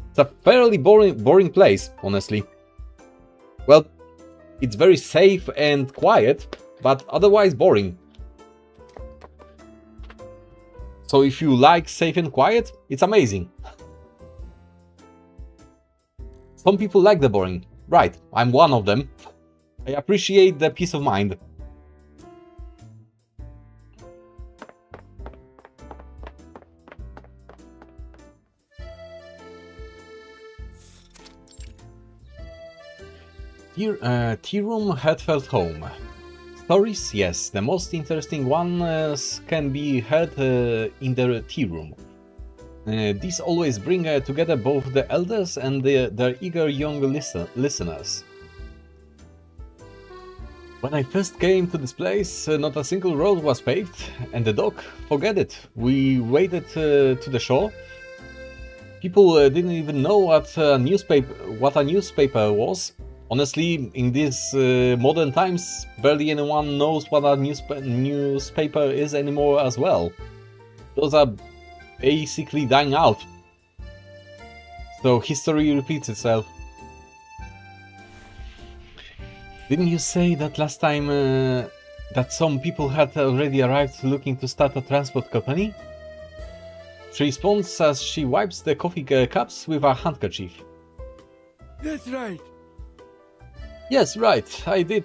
It's a fairly boring place, honestly. Well, it's very safe and quiet, but otherwise boring. So if you like safe and quiet, it's amazing. Some people like the boring. Right, I'm one of them. I appreciate the peace of mind. Tea room, heartfelt home. Stories, yes, the most interesting ones can be heard in the tea room. These always bring together both the elders and their eager young listeners. When I first came to this place, not a single road was paved, and the dock, forget it. We waded to the shore. People didn't even know what a newspaper was. Honestly, in these modern times, barely anyone knows what a newspaper is anymore as well. Those are basically dying out. So history repeats itself. Didn't you say that last time that some people had already arrived looking to start a transport company? She responds as she wipes the coffee cups with a handkerchief. That's right. Yes, right, I did,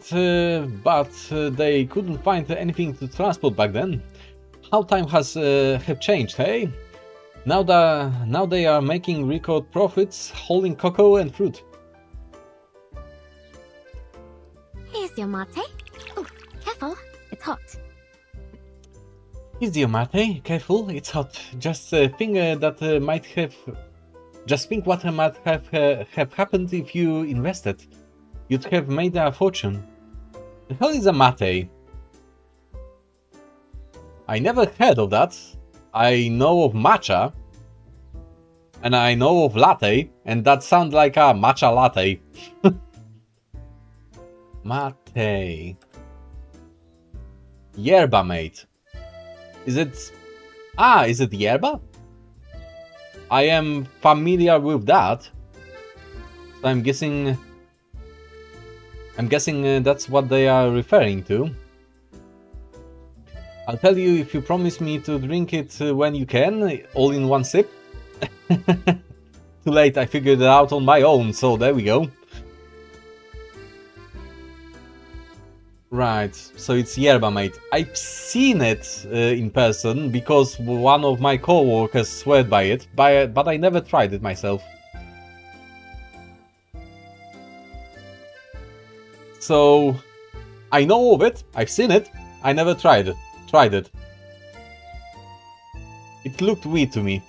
but they couldn't find anything to transport back then. How times have changed, hey? Now they are making record profits, hauling cocoa and fruit. Here's your mate. Oh, careful, it's hot. Here's your mate, careful, it's hot. Just think what might have happened if you invested. You'd have made a fortune. The hell is a mate? I never heard of that. I know of matcha. And I know of latte. And that sounds like a matcha latte. Mate. Yerba mate. Is it yerba? I am familiar with that. So I'm guessing that's what they are referring to. I'll tell you if you promise me to drink it when you can, all in one sip. Too late, I figured it out on my own, so there we go. Right, so it's yerba mate. I've seen it in person because one of my co-workers swear by it, but I never tried it myself. So, I know of it, I've seen it, I never tried it. It looked weird to me.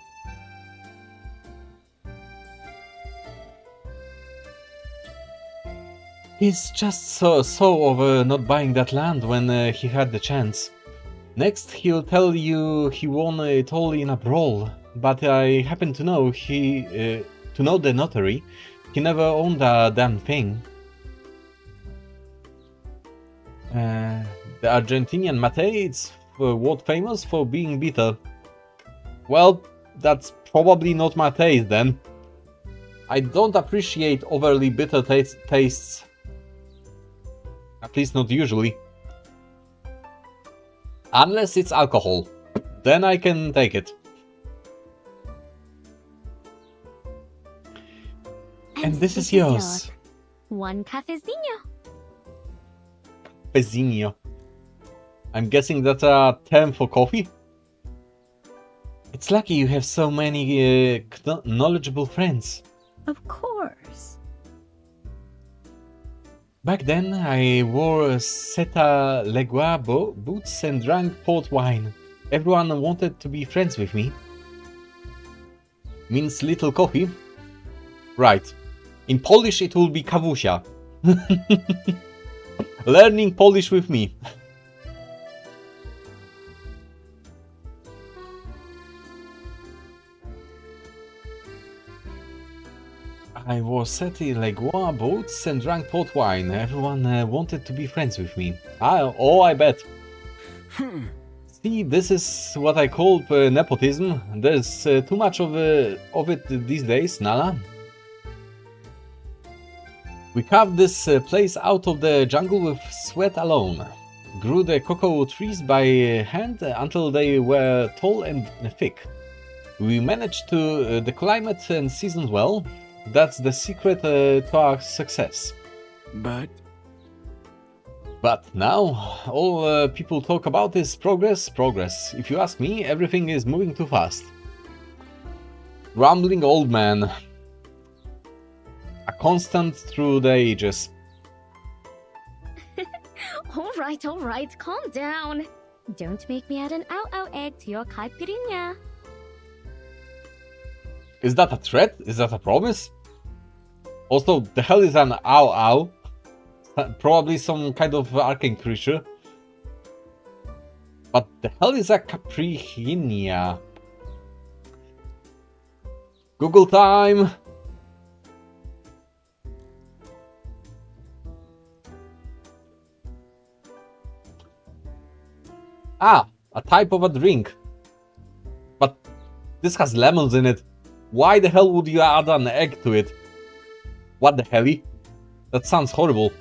He's just so over not buying that land when he had the chance. Next, he'll tell you he won it all in a brawl, but I happen to know the notary. He never owned a damn thing. The Argentinian mate is world famous for being bitter. Well, that's probably not my taste then. I don't appreciate overly bitter tastes. At least not usually. Unless it's alcohol. Then I can take it. And this is yours. One cafezinho. Pezinho. I'm guessing that's a term for coffee? It's lucky you have so many knowledgeable friends. Of course. Back then, I wore Seta Legua boots and drank port wine. Everyone wanted to be friends with me. Means little coffee? Right. In Polish, it will be kawusia. Learning Polish with me. I wore Seti Legua boots and drank port wine. Everyone wanted to be friends with me. I bet. See, this is what I call nepotism. There's too much of it these days, Nala. We carved this place out of the jungle with sweat alone. Grew the cocoa trees by hand until they were tall and thick. We managed to the climate and seasons well. That's the secret to our success. But now, all people talk about is progress. If you ask me, everything is moving too fast. Rumbling old man. A constant through the ages. All right, calm down. Don't make me add an ow egg to your caipirinha. Is that a threat? Is that a promise? Also, the hell is an ow? Probably some kind of arcane creature. But the hell is a caipirinha? Google time! Ah, a type of a drink. But this has lemons in it. Why the hell would you add an egg to it? What the hell? That sounds horrible.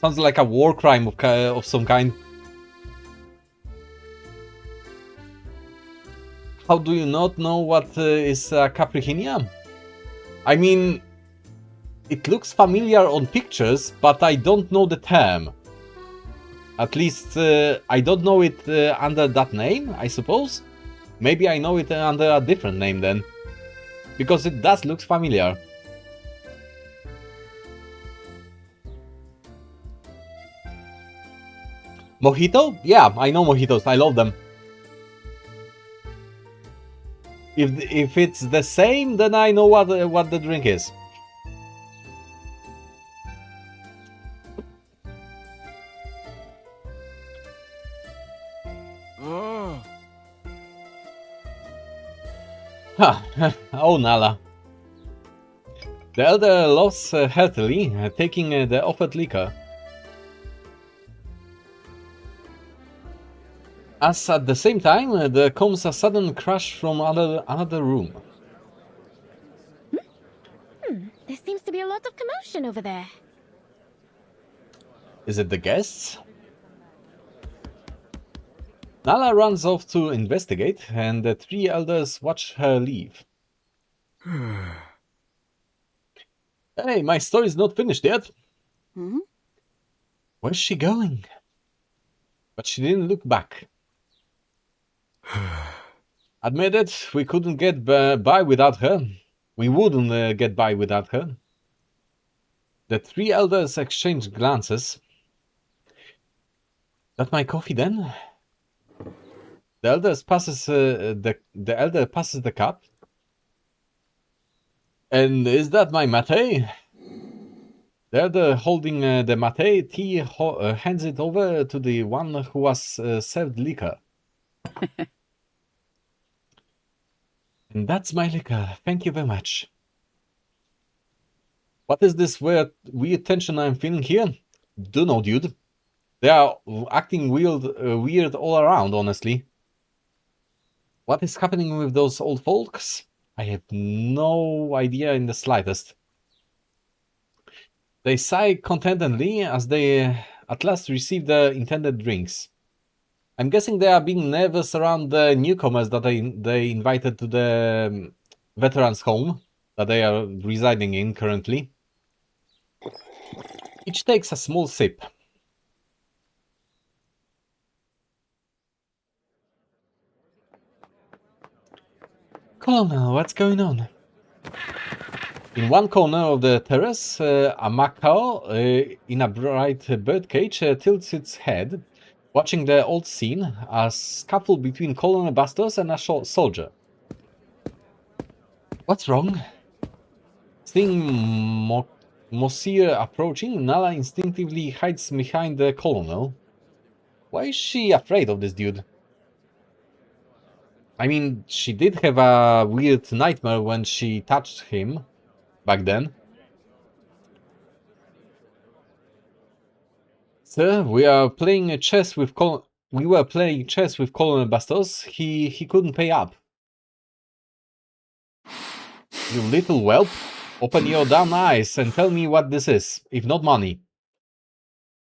Sounds like a war crime of some kind. How do you not know what is a caipirinha? I mean, it looks familiar on pictures, but I don't know the term. At least I don't know it under that name, I suppose. Maybe I know it under a different name then. Because it does look familiar. Mojito? Yeah, I know mojitos. I love them. If it's the same, then I know what the drink is. Oh, Nala. The elder laughs heartily, taking the offered liquor. As at the same time, there comes a sudden crash from another room. There seems to be a lot of commotion over there. Is it the guests? Nala runs off to investigate, and the three elders watch her leave. Hey, my story's not finished yet. Hmm? Where's she going? But she didn't look back. Admit it, we couldn't get by without her. We wouldn't get by without her. The three elders exchanged glances. That my coffee then? The elder passes the cup. And is that my mate? The elder holding the mate tea hands it over to the one who was served liquor. And that's my liquor. Thank you very much. What is this weird tension I'm feeling here? Don't know, dude. They are acting weird all around, honestly. What is happening with those old folks? I have no idea in the slightest. They sigh contentedly as they at last receive the intended drinks. I'm guessing they are being nervous around the newcomers that they invited to the veterans' home that they are residing in currently. Each takes a small sip. Colonel, what's going on? In one corner of the terrace, a macaw in a bright birdcage tilts its head, watching the old scene, a scuffle between Colonel Bastos and a soldier. What's wrong? Seeing Monsieur approaching, Nala instinctively hides behind the Colonel. Why is she afraid of this dude? I mean, she did have a weird nightmare when she touched him back then. Sir, we were playing chess with Colonel Bastos. He couldn't pay up. You little whelp, open your damn eyes and tell me what this is, if not money.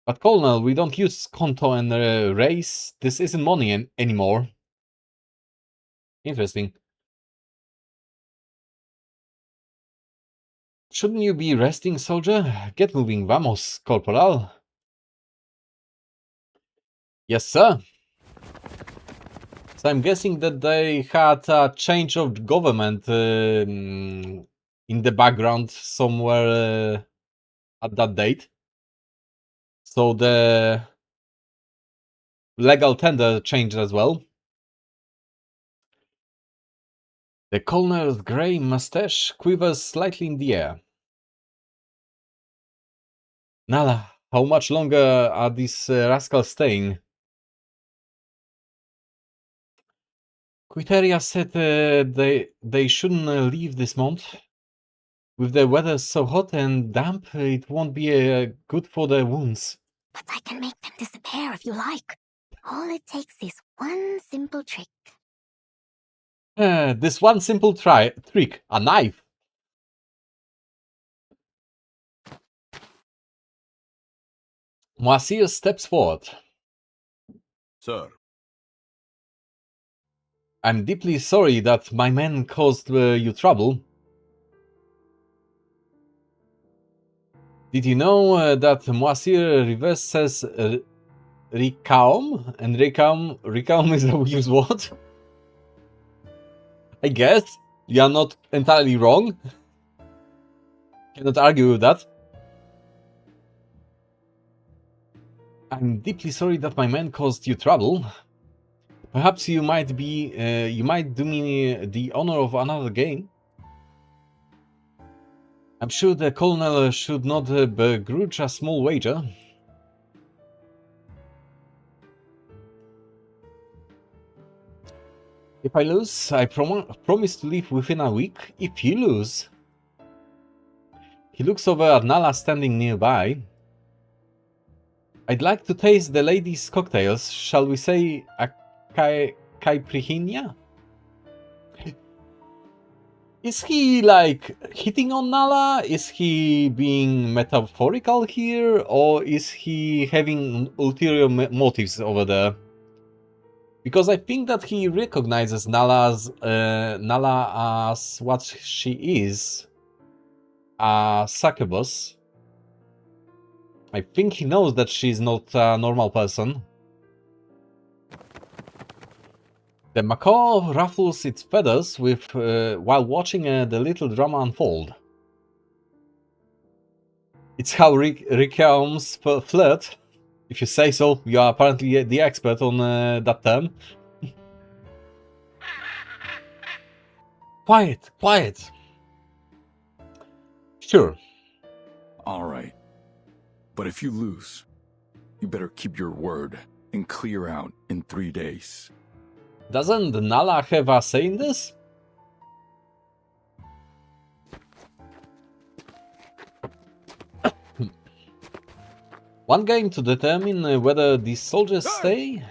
But Colonel, we don't use Conto and race. This isn't money anymore. Interesting. Shouldn't you be resting, soldier? Get moving, vamos, corporal. Yes, sir. So I'm guessing that they had a change of government in the background somewhere at that date. So the legal tender changed as well. The colonel's grey mustache quivers slightly in the air. Nala, how much longer are these rascals staying? Quiteria said they shouldn't leave this month. With the weather so hot and damp, it won't be good for their wounds. But I can make them disappear if you like. All it takes is one simple trick. This one simple trick, a knife. Moisir steps forward. Sir. I'm deeply sorry that my men caused you trouble. Did you know that Moisir reverse says Rikaum? And Rikaum is a weird word? I guess. You are not entirely wrong. Cannot argue with that. I'm deeply sorry that my men caused you trouble. Perhaps you might do me the honor of another game. I'm sure the colonel should not begrudge a small wager. If I lose, I promise to leave within a week. If you lose... He looks over at Nala standing nearby. I'd like to taste the ladies' cocktails. Shall we say a caipirinha? Is he, like, hitting on Nala? Is he being metaphorical here? Or is he having ulterior motives over there? Because I think that he recognizes Nala as what she is. A succubus. I think he knows that she's not a normal person. The macaw ruffles its feathers while watching the little drama unfold. It's how Rikaums flirt. If you say so, you are apparently the expert on that term. Quiet, quiet. Sure. All right. But if you lose, you better keep your word and clear out in 3 days. Doesn't Nala have a say in this? One game to determine whether these soldiers stay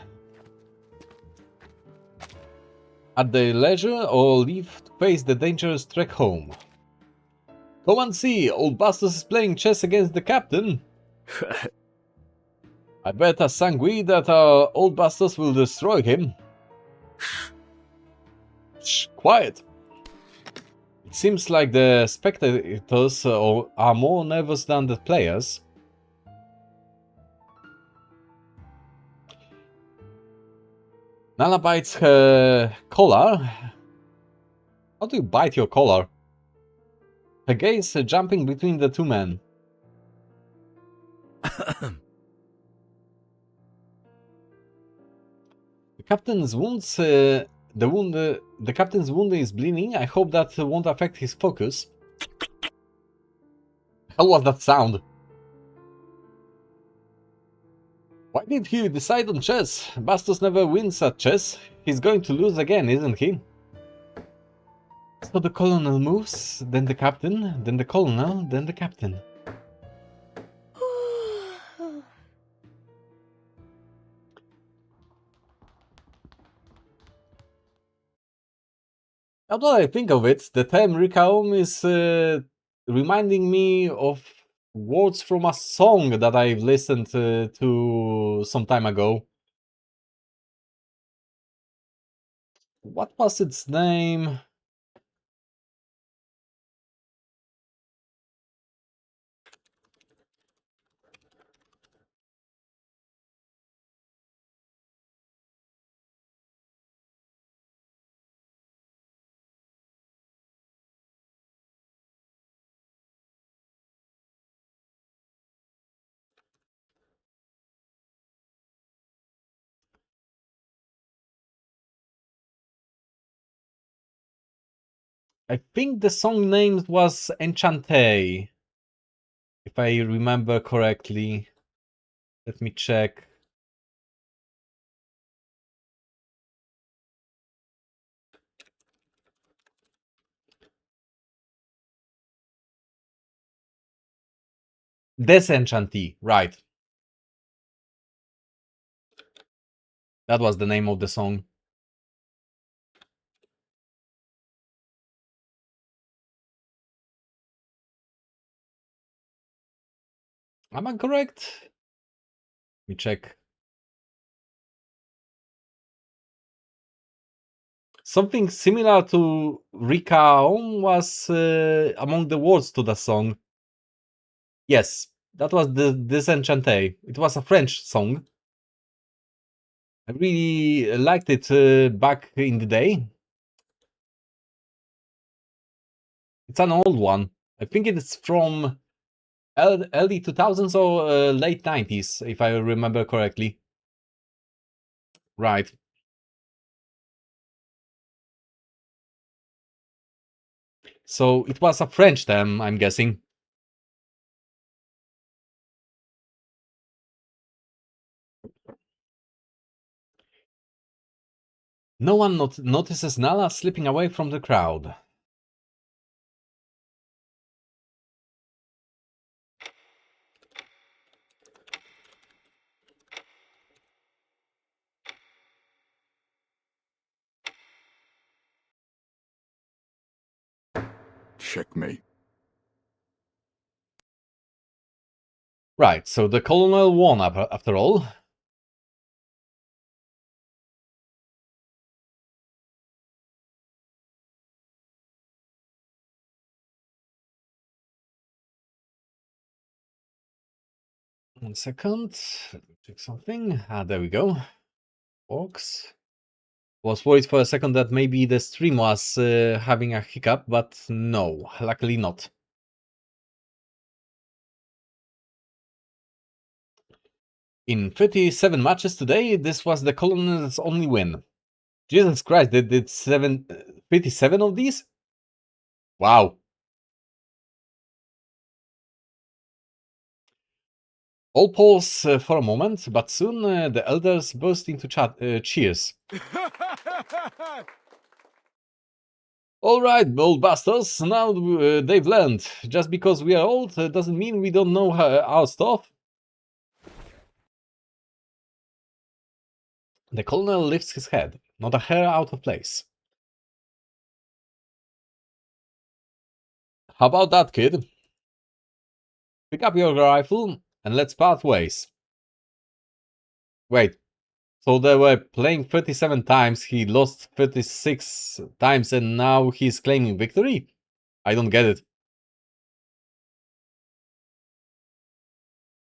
at their leisure or leave to face the dangerous trek home. Come and see, old Bastos is playing chess against the captain. I bet a sangui that old bastards will destroy him. Shh, quiet. It seems like the spectators are more nervous than the players. Nala bites her collar. How do you bite your collar? Her gaze jumping between the two men. The captain's wounds. The captain's wound is bleeding. I hope that won't affect his focus. How was that sound? Why did he decide on chess? Bastos never wins at chess. He's going to lose again, isn't he? So the colonel moves, then the captain, then the colonel, then the captain. Now that I think of it, the term Rikaom is reminding me of words from a song that I've listened to some time ago. What was its name? I think the song name was Enchante, if I remember correctly. Let me check. Desenchantee, right. That was the name of the song. Am I correct? Let me check. Something similar to Rikaon was among the words to the song. Yes, that was the Desenchante. It was a French song. I really liked it back in the day. It's an old one. I think it's from early 2000s or late 90s, if I remember correctly. Right. So it was a French term, I'm guessing. No one notices Nala slipping away from the crowd. Checkmate. Right, so the colonel won after all. One second, let me check something. There we go. Works. Was worried for a second that maybe the stream was having a hiccup, but no, luckily not. In 37 matches today, this was the colonel's only win. Jesus Christ, they did 57 of these? Wow. All pause for a moment, but soon the elders burst into cheers. All right, old bastards, now they've learned. Just because we are old doesn't mean we don't know our stuff. The colonel lifts his head, not a hair out of place. How about that, kid? Pick up your rifle and let's part ways. Wait, so they were playing 37 times, he lost 36 times, and now he's claiming victory? I don't get it.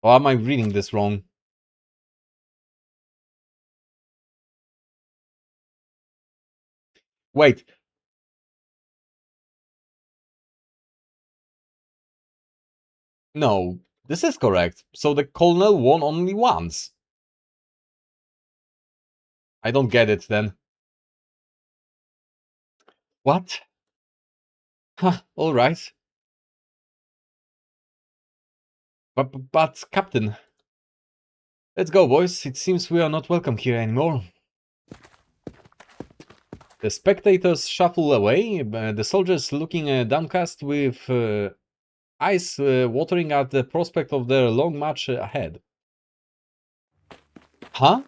Or am I reading this wrong? Wait. No, this is correct. So the colonel won only once. I don't get it then. What? Huh, alright. But, Captain. Let's go, boys. It seems we are not welcome here anymore. The spectators shuffle away, the soldiers looking downcast with eyes watering at the prospect of their long march ahead. Huh?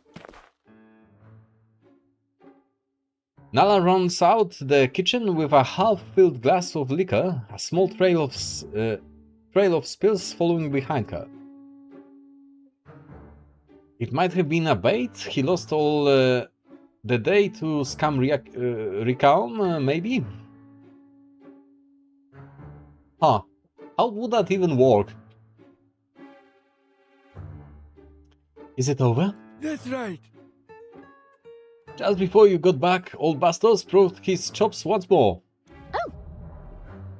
Nala runs out the kitchen with a half-filled glass of liquor, a small trail of spills following behind her. It might have been a bait. He lost all the day to scam Recalm, maybe? Huh. How would that even work? Is it over? That's right. Just before you got back, old Bastos proved his chops once more. Oh!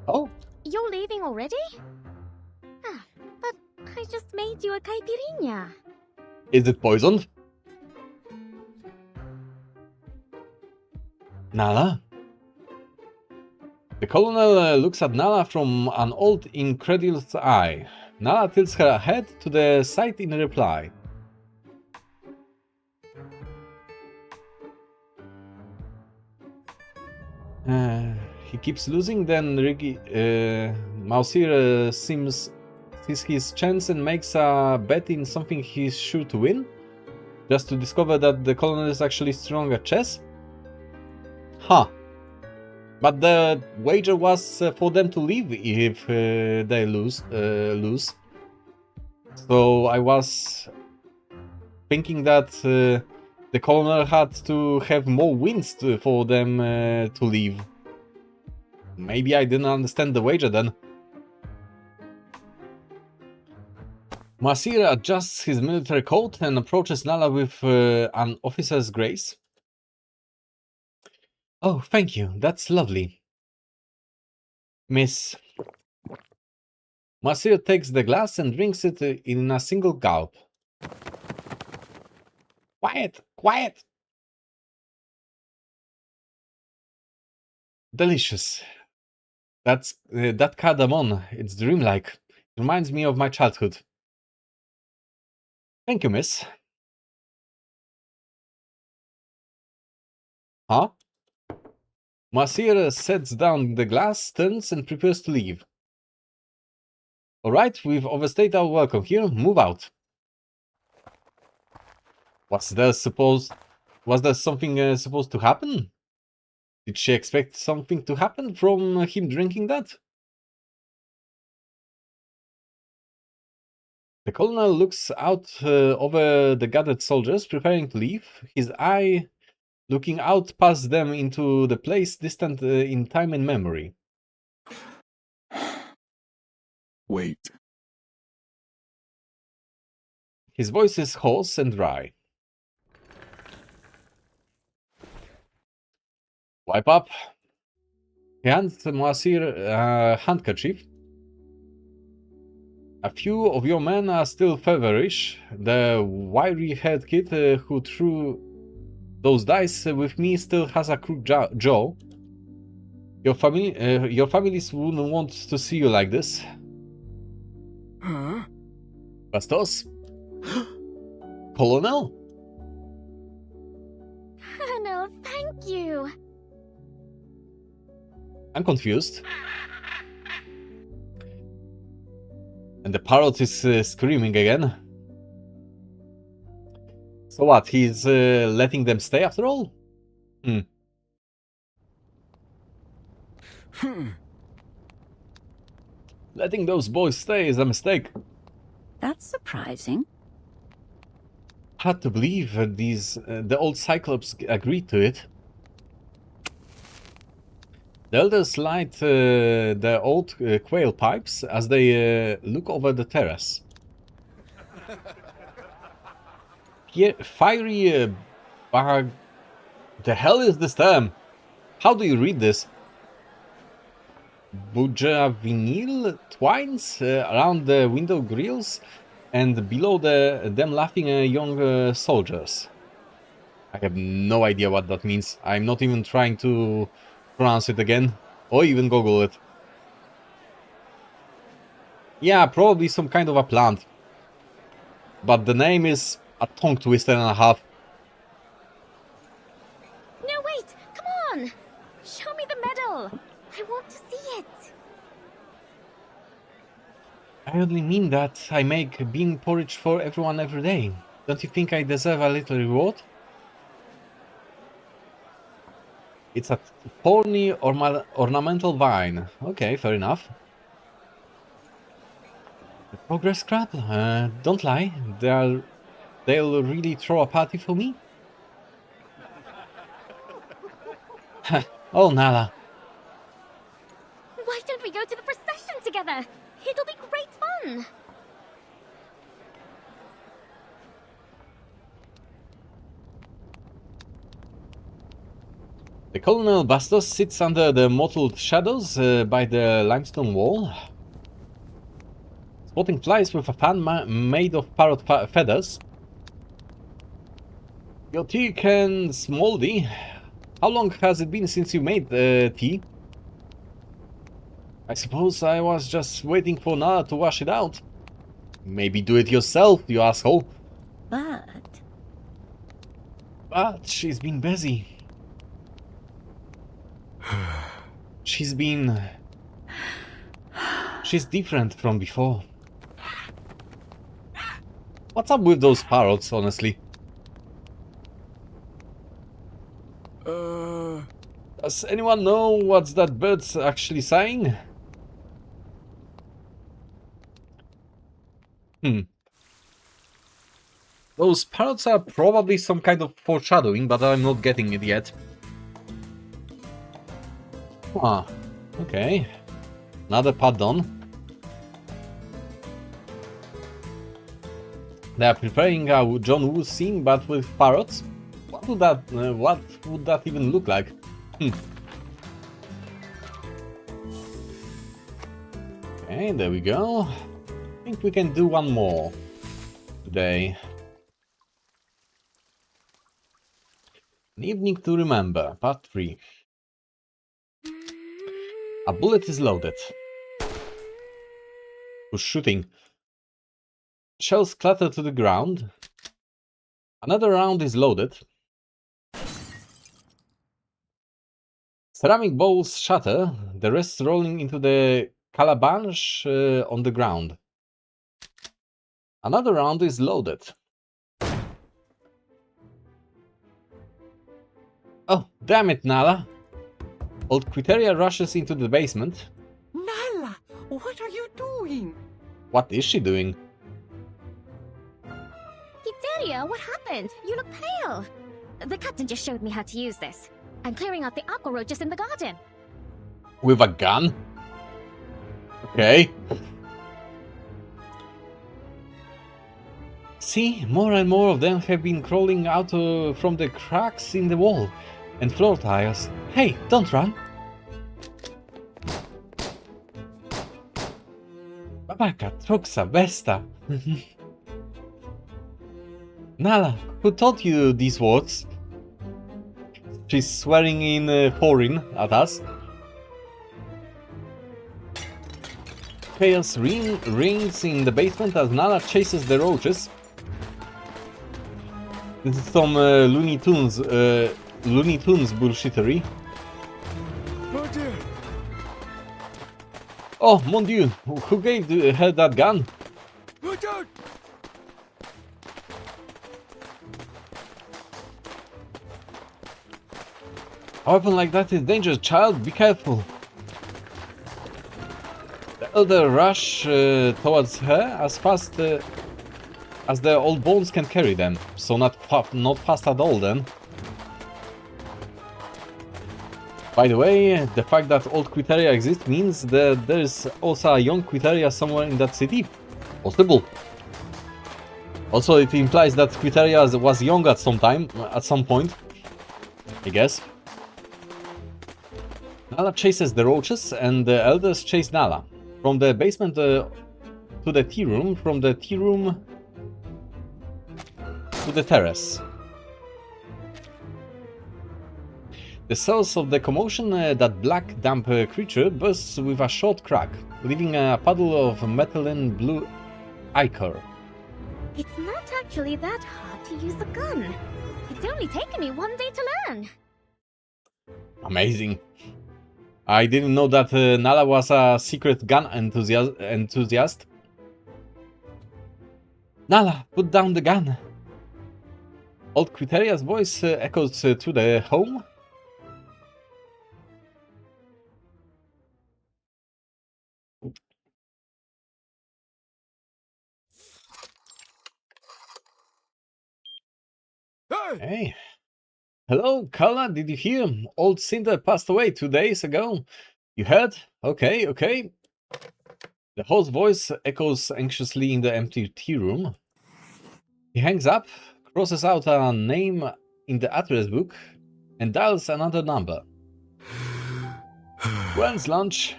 Oh? You're leaving already? Ah, but I just made you a caipirinha. Is it poisoned? Nala? The colonel looks at Nala from an old, incredulous eye. Nala tilts her head to the side in reply. He keeps losing, then Mausir sees his chance and makes a bet in something he's sure to win, just to discover that the colonel is actually strong at chess? Huh. But the wager was for them to leave if they lose. So I was thinking that the colonel had to have more wins for them to leave. Maybe I didn't understand the wager then. Masir adjusts his military coat and approaches Nala with an officer's grace. Oh, thank you. That's lovely. Miss. Masir takes the glass and drinks it in a single gulp. Quiet! Quiet! Delicious. That's that cardamom. It's dreamlike. It reminds me of my childhood. Thank you, miss. Huh? Masir sets down the glass, turns, and prepares to leave. Alright, we've overstayed our welcome here. Move out. Was there something supposed to happen? Did she expect something to happen from him drinking that? The colonel looks out over the gathered soldiers preparing to leave, his eye looking out past them into the place distant in time and memory. Wait. His voice is hoarse and dry. Wipe up. He hands Moasir a handkerchief. A few of your men are still feverish. The wiry-haired kid who threw those dice with me still has a crooked jaw. Your families wouldn't want to see you like this. Huh? Bastos? Colonel? Colonel, thank you. I'm confused. And the parrot is screaming again. So what, he's letting them stay after all? Letting those boys stay is a mistake. That's surprising. Hard to believe that the old Cyclops agreed to it. The elders light their old quail pipes as they look over the terrace. Fiery bag. The hell is this term? How do you read this? Bujavinil twines around the window grills, and below them laughing young soldiers. I have no idea what that means. I'm not even trying to pronounce it again, or even Google it. Yeah, probably some kind of a plant. But the name is a tongue twister and a half. No, wait! Come on! Show me the medal! I want to see it! I only mean that I make bean porridge for everyone every day. Don't you think I deserve a little reward? It's a thorny ornamental vine. Okay, fair enough. The progress scrap? Don't lie. They'll really throw a party for me? Oh, Nala. Why don't we go to the procession together? It'll be great fun! The Colonel Bastos sits under the mottled shadows by the limestone wall, spotting flies with a fan made of parrot feathers. Your tea can smoldy. How long has it been since you made tea? I suppose I was just waiting for Nala to wash it out. Maybe do it yourself, you asshole. But She's been busy. She's different from before. What's up with those parrots, honestly? Does anyone know what that bird's actually saying? Those parrots are probably some kind of foreshadowing, but I'm not getting it yet. Ah, okay. Another part done. They are preparing a John Woo scene, but with parrots. What would that even look like? Okay, there we go. I think we can do one more today. An Evening to Remember, Part 3. A bullet is loaded. Who's shooting? Shells clatter to the ground. Another round is loaded. Ceramic bowls shatter, the rest rolling into the calabash on the ground. Another round is loaded. Oh, damn it, Nala. Old Quiteria rushes into the basement. Nala, what are you doing? What is she doing? Quiteria, what happened? You look pale. The captain just showed me how to use this. I'm clearing out the aqua roaches in the garden. With a gun? Okay. See, more and more of them have been crawling out from the cracks in the wall and floor tiles. Hey, don't run. Babaka, Troxa, Vesta. Nala, who taught you these words? She's swearing in foreign at us. Chaos rings in the basement as Nala chases the roaches. This is some Looney Tunes bullshittery. Oh dear. Oh, mon dieu, who gave her that gun? Look out! A weapon like that is dangerous, child. Be careful. The elder rush towards her as fast as the old bones can carry them, so not fast at all then. By the way, the fact that old Quiteria exists means that there's also a young Quiteria somewhere in that city. Possible. Also, it implies that Quiteria was young at some point, I guess. Nala chases the roaches, and the elders chase Nala. From the basement to the tea room, from the tea room to the terrace. The source of the commotion, that black, damp creature, bursts with a short crack, leaving a puddle of methylene blue ichor. It's not actually that hard to use a gun. It's only taken me 1 day to learn. Amazing. I didn't know that Nala was a secret gun enthusiast. Nala, put down the gun. Old Criteria's voice echoes through the home. Hey. Hello, Carla, did you hear? Old Cinder passed away 2 days ago. You heard? Okay, okay. The host's voice echoes anxiously in the empty tea room. He hangs up, crosses out a name in the address book, and dials another number. When's lunch?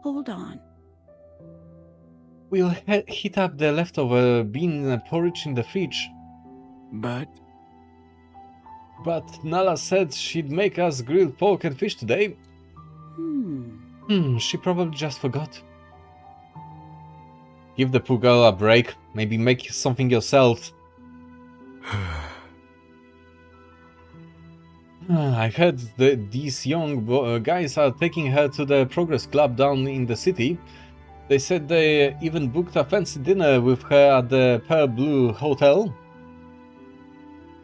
Hold on. We'll heat up the leftover bean porridge in the fridge. But Nala said she'd make us grilled pork and fish today. She probably just forgot. Give the poor girl a break. Maybe make something yourself. I heard that these young guys are taking her to the Progress Club down in the city. They said they even booked a fancy dinner with her at the Pearl Blue Hotel.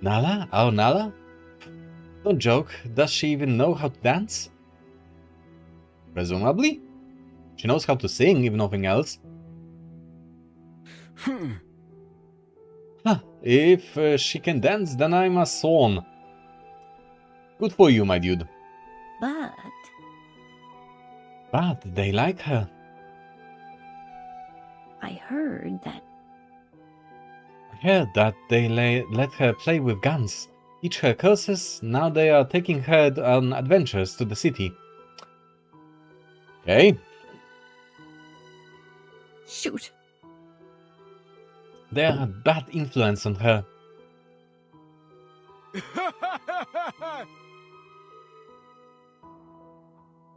Nala? Our Nala? Don't joke. Does she even know how to dance? Presumably. She knows how to sing, if nothing else. If she can dance, then I'm a swan. Good for you, my dude. But they like her. I heard that they let her play with guns, teach her curses. Now they are taking her on adventures to the city. Okay. Shoot. They are a bad influence on her.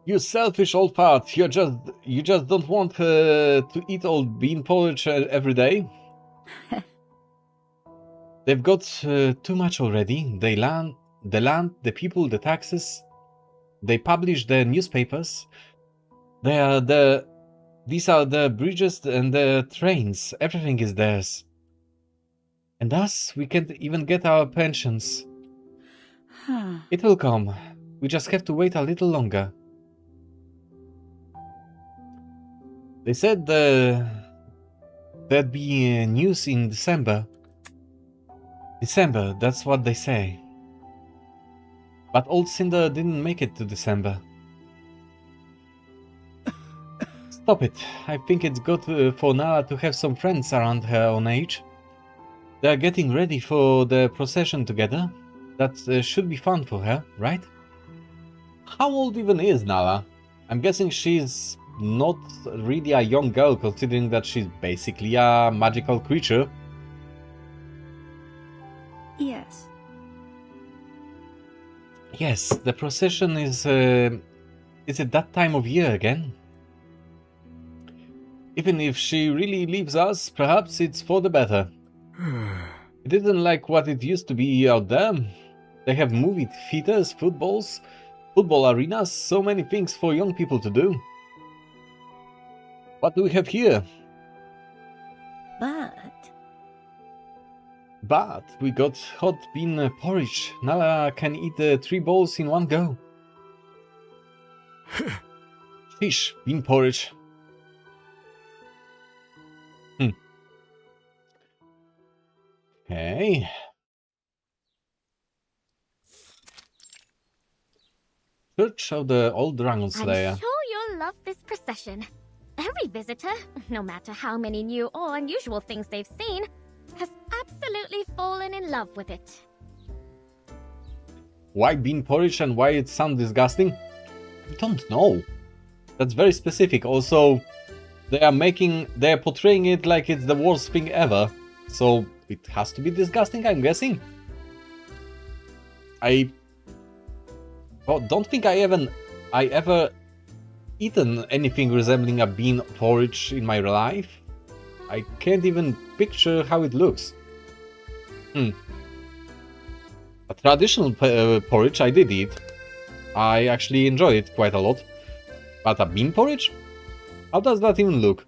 You selfish old fart. You just don't want to eat old bean porridge every day. They've got too much already. The land, the people, the taxes. They publish the newspapers. These are the bridges and the trains. Everything is theirs. And us, we can't even get our pensions. It will come. We just have to wait a little longer. They said there'd be news in December. December, that's what they say. But old Cinder didn't make it to December. Stop it. I think it's good for Nala to have some friends around her own age. They're getting ready for the procession together. That should be fun for her, right? How old even is Nala? I'm guessing she's not really a young girl, considering that she's basically a magical creature. Yes. Yes, the procession is it that time of year again? Even if she really leaves us, perhaps it's for the better. It isn't like what it used to be out there. They have movie theaters, football arenas, so many things for young people to do. What do we have here? But we got hot bean porridge. Nala can eat 3 bowls in one go. Fish, bean porridge. Okay. Church of the Old Dragon I'm Slayer. sure you'll love this procession. Every visitor, no matter how many new or unusual things they've seen, has absolutely fallen in love with it. Why bean porridge and why it sounds disgusting? I don't know. That's very specific. Also, they are portraying it like it's the worst thing ever. So it has to be disgusting, I'm guessing. I don't think I ever eaten anything resembling a bean porridge in my life. I can't even picture how it looks. A traditional porridge I did eat. I actually enjoy it quite a lot. But a bean porridge? How does that even look?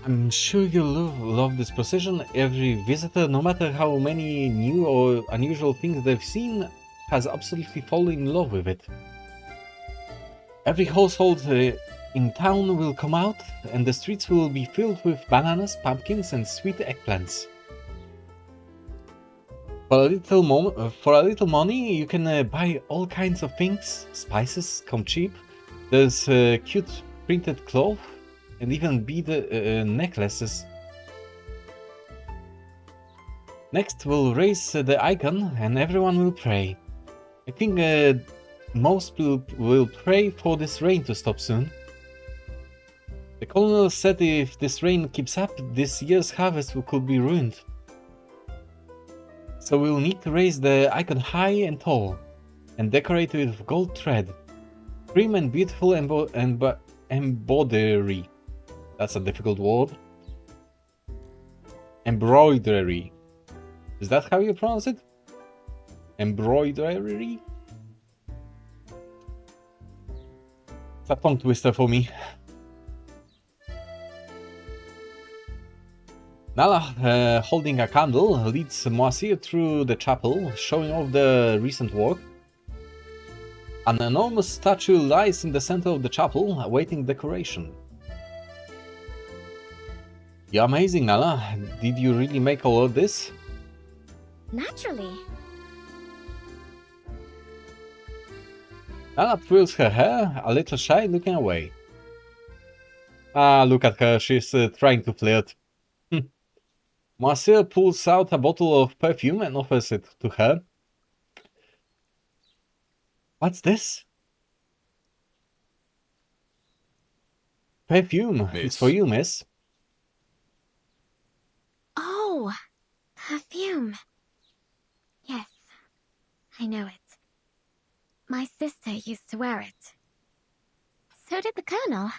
I'm sure you'll love this procession. Every visitor, no matter how many new or unusual things they've seen, has absolutely fallen in love with it. Every household in town will come out, and the streets will be filled with bananas, pumpkins, and sweet eggplants. For a little money, you can buy all kinds of things. Spices come cheap. There's cute printed cloth, and even bead necklaces. Next, we'll raise the icon, and everyone will pray. I think most will pray for this rain to stop soon. The colonel said if this rain keeps up, this year's harvest could be ruined. So we'll need to raise the icon high and tall, and decorate it with gold thread, prim and beautiful embroidery. That's a difficult word. Embroidery. Is that how you pronounce it? Embroidery? It's a tongue twister for me. Nala, holding a candle, leads Moasir through the chapel, showing off the recent work. An enormous statue lies in the center of the chapel, awaiting decoration. You're amazing, Nala. Did you really make all of this? Naturally. Nala twirls her hair, a little shy, looking away. Ah, look at her, she's trying to flirt. Moasir pulls out a bottle of perfume and offers it to her. What's this? Perfume. Miss. It's for you, miss. Oh, perfume. Yes, I know it. My sister used to wear it. So did the colonel.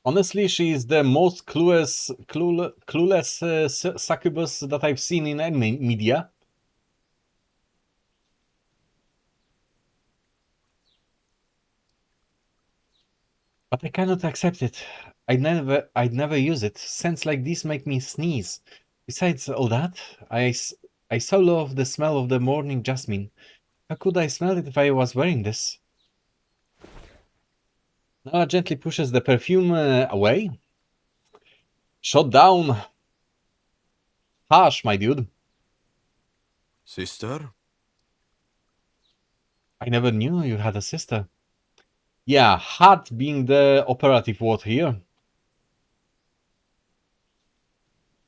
Honestly, she is the most clueless succubus that I've seen in any media. But I cannot accept it. I'd never use it. Scents like this make me sneeze. Besides all that, I so love the smell of the morning jasmine. How could I smell it if I was wearing this? Nala gently pushes the perfume away. Shut down. Harsh, my dude. Sister? I never knew you had a sister. Yeah, hard being the operative word here.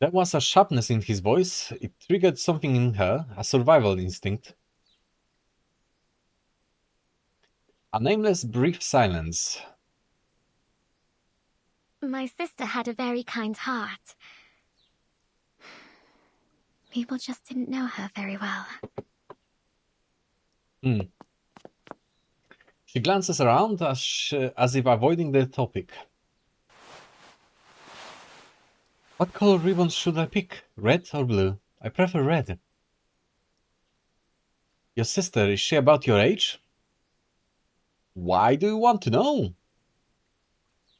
There was a sharpness in his voice. It triggered something in her, a survival instinct. A nameless brief silence. My sister had a very kind heart. People just didn't know her very well. She glances around as if avoiding the topic. What color ribbons should I pick? Red or blue? I prefer red. Your sister, is she about your age? Why do you want to know?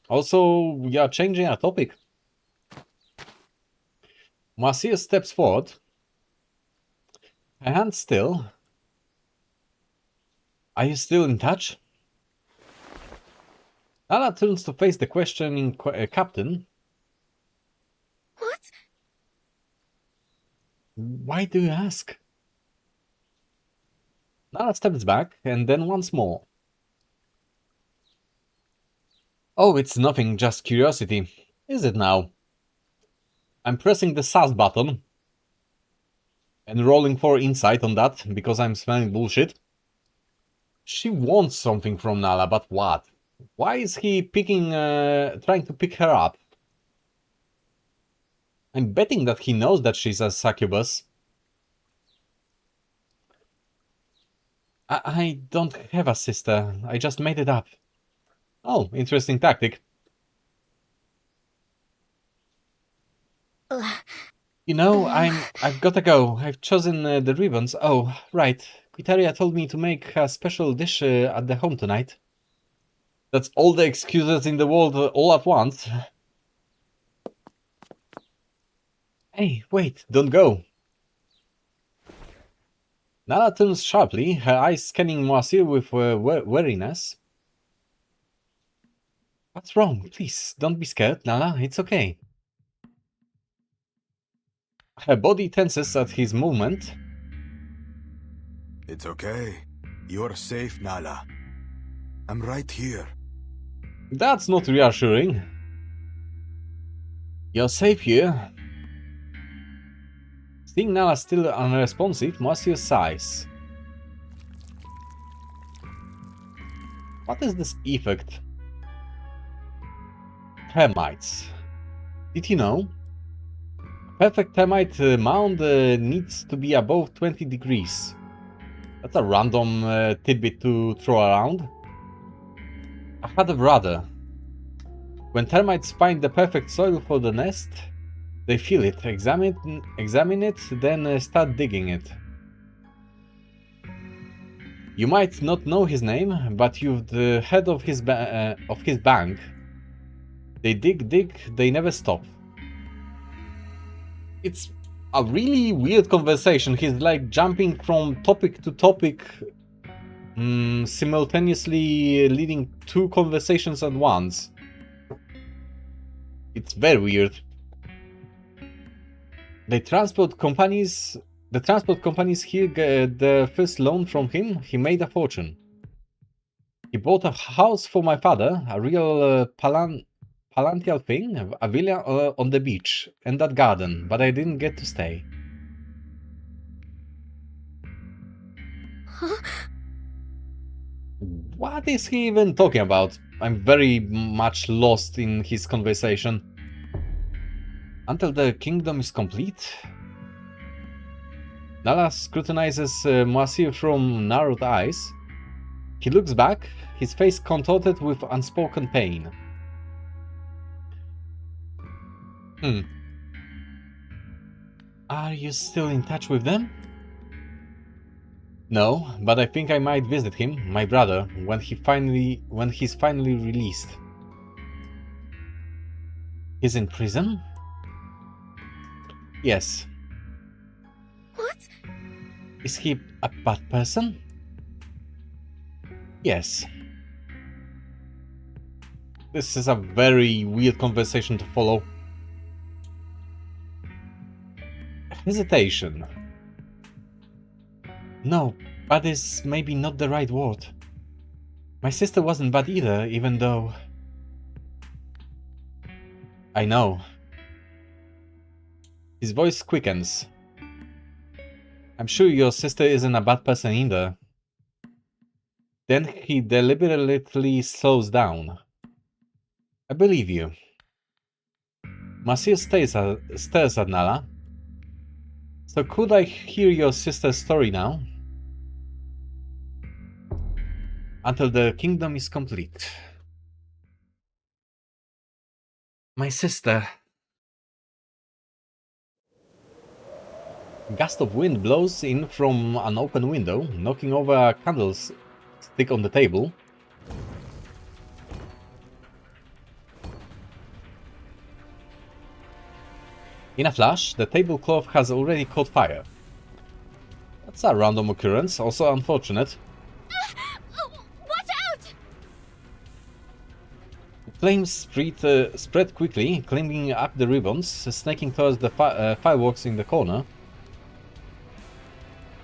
Also, we are changing our topic. Moasir steps forward. Her hand still. Are you still in touch? Nala turns to face the questioning captain. What? Why do you ask? Nala steps back, and then once more. Oh, it's nothing, just curiosity. Is it now? I'm pressing the SAS button. And rolling for insight on that, because I'm smelling bullshit. She wants something from Nala, but what? Why is he trying to pick her up? I'm betting that he knows that she's a succubus. I don't have a sister, I just made it up. Oh, interesting tactic. You know, I've gotta go. I've chosen the ribbons. Oh, right. Quitaria told me to make a special dish at the home tonight. That's all the excuses in the world all at once. Hey, wait, don't go. Nala turns sharply, her eyes scanning Moasir with wariness. What's wrong? Please, don't be scared, Nala. It's okay. Her body tenses at his movement. It's okay. You're safe, Nala. I'm right here. That's not reassuring. You're safe here. Seeing Nala still unresponsive, Moasir sighs. What is this effect? Termites. Did you know? Perfect termite mound needs to be above 20 degrees. That's a random tidbit to throw around. I had a brother. When termites find the perfect soil for the nest, they feel it, examine it, then start digging it. You might not know his name, but you've heard of his bank. They dig, they never stop. It's a really weird conversation. He's like jumping from topic to topic, simultaneously leading two conversations at once. It's very weird. The transport companies here the first loan from him. He made a fortune. He bought a house for my father, a real palatial thing, a villa on the beach, and that garden, but I didn't get to stay. Huh? What is he even talking about? I'm very much lost in his conversation. Until the kingdom is complete? Nala scrutinizes Moasir from narrowed eyes. He looks back, his face contorted with unspoken pain. Are you still in touch with them? No, but I think I might visit him, my brother, when he's finally released. He's in prison? Yes. What? Is he a bad person? Yes. This is a very weird conversation to follow. Hesitation. No, bad is maybe not the right word. My sister wasn't bad either, even though... I know. His voice quickens. I'm sure your sister isn't a bad person either. Then he deliberately slows down. I believe you. Moasir stares at Nala. So could I hear your sister's story now? Until the kingdom is complete. My sister. A gust of wind blows in from an open window, knocking over a candlestick on the table. In a flash, the tablecloth has already caught fire. That's a random occurrence, also unfortunate. flames spread quickly, climbing up the ribbons, snaking towards the fireworks in the corner.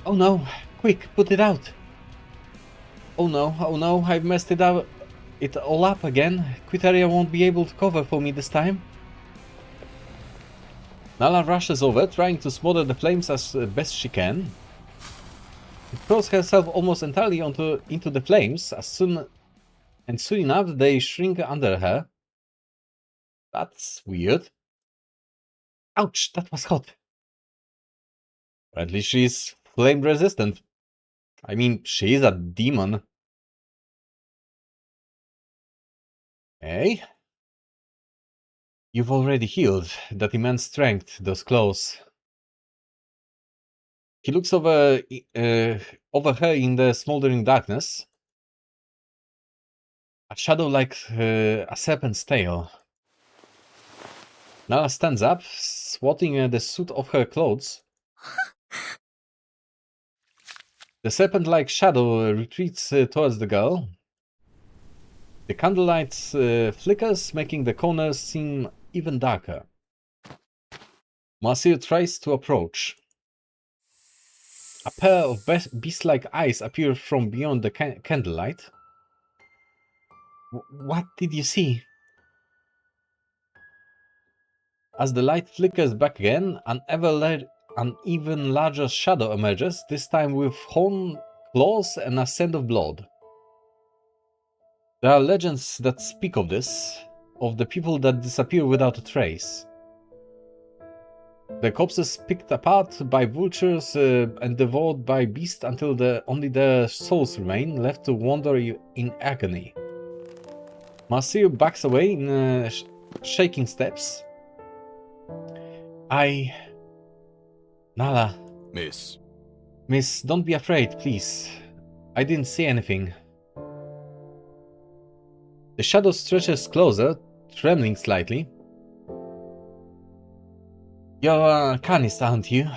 Oh no! Quick, put it out! Oh no, I've messed it all up again. Quitaria won't be able to cover for me this time. Nala rushes over, trying to smother the flames as best she can. She throws herself almost entirely into the flames, soon enough they shrink under her. That's weird. Ouch, that was hot. At least she's flame resistant. I mean, she is a demon. Hey? You've already healed. That immense strength, those claws. He looks over her in the smoldering darkness. A shadow like a serpent's tail. Nala stands up, swatting the suit of her clothes. The serpent-like shadow retreats towards the girl. The candlelight flickers, making the corners seem even darker. Marcia tries to approach. A pair of beast-like eyes appear from beyond the candlelight. What did you see? As the light flickers back again, an even larger shadow emerges, this time with horn, claws, and a scent of blood. There are legends that speak of this, of the people that disappear without a trace. The corpses picked apart by vultures and devoured by beasts until only their souls remain, left to wander in agony. Marcia backs away in shaking steps. Nala. Miss, don't be afraid, please. I didn't see anything. The shadow stretches closer, trembling slightly. You're an arcanist, aren't you?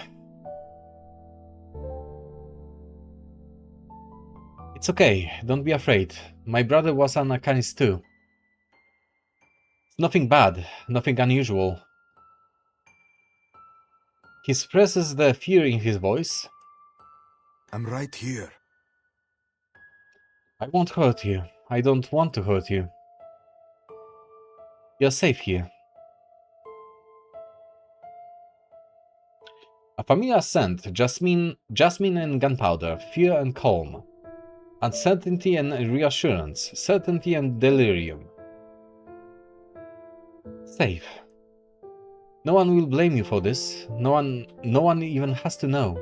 It's okay, don't be afraid. My brother was an arcanist too. It's nothing bad, nothing unusual. He expresses the fear in his voice. I'm right here. I won't hurt you. I don't want to hurt you. You're safe here. A familiar scent, jasmine and gunpowder, fear and calm. Uncertainty and reassurance, certainty and delirium. Safe. No one will blame you for this. No one even has to know.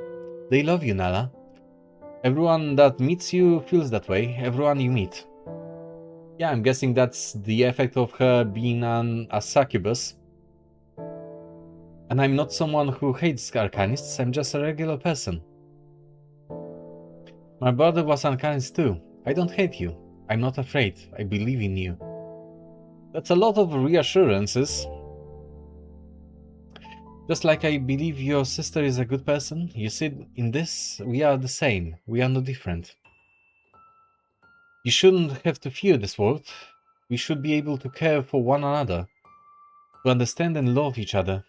They love you, Nala. Everyone that meets you feels that way. Everyone you meet. Yeah, I'm guessing that's the effect of her being a succubus. And I'm not someone who hates arcanists. I'm just a regular person. My brother was an arcanist too. I don't hate you. I'm not afraid. I believe in you. That's a lot of reassurances. Just like I believe your sister is a good person, you see, in this, we are the same. We are no different. You shouldn't have to fear this world. We should be able to care for one another, to understand and love each other.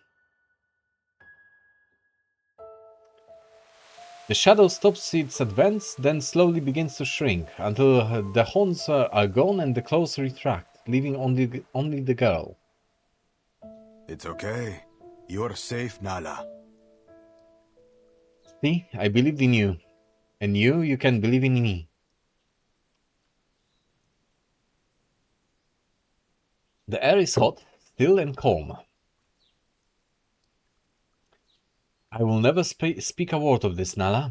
The shadow stops its advance, then slowly begins to shrink, until the horns are gone and the claws retract, leaving only the girl. It's okay. You're safe, Nala. See, I believed in you. And you can believe in me. The air is hot, still and calm. I will never speak a word of this, Nala.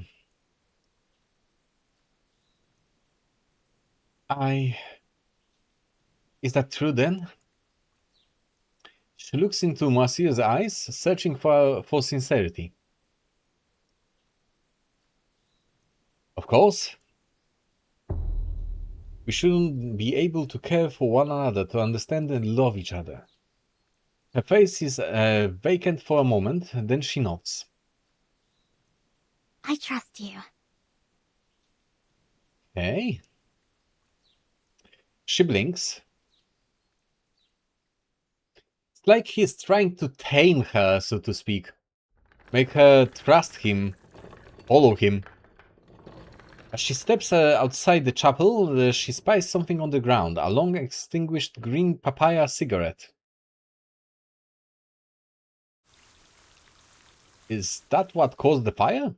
Is that true then? She looks into Marcia's eyes, searching for sincerity. Of course. We shouldn't be able to care for one another, to understand and love each other. Her face is vacant for a moment, then she nods. I trust you. Okay. She blinks. It's like he's trying to tame her, so to speak. Make her trust him, follow him. As she steps outside the chapel, she spies something on the ground, a long extinguished green papaya cigarette. Is that what caused the fire?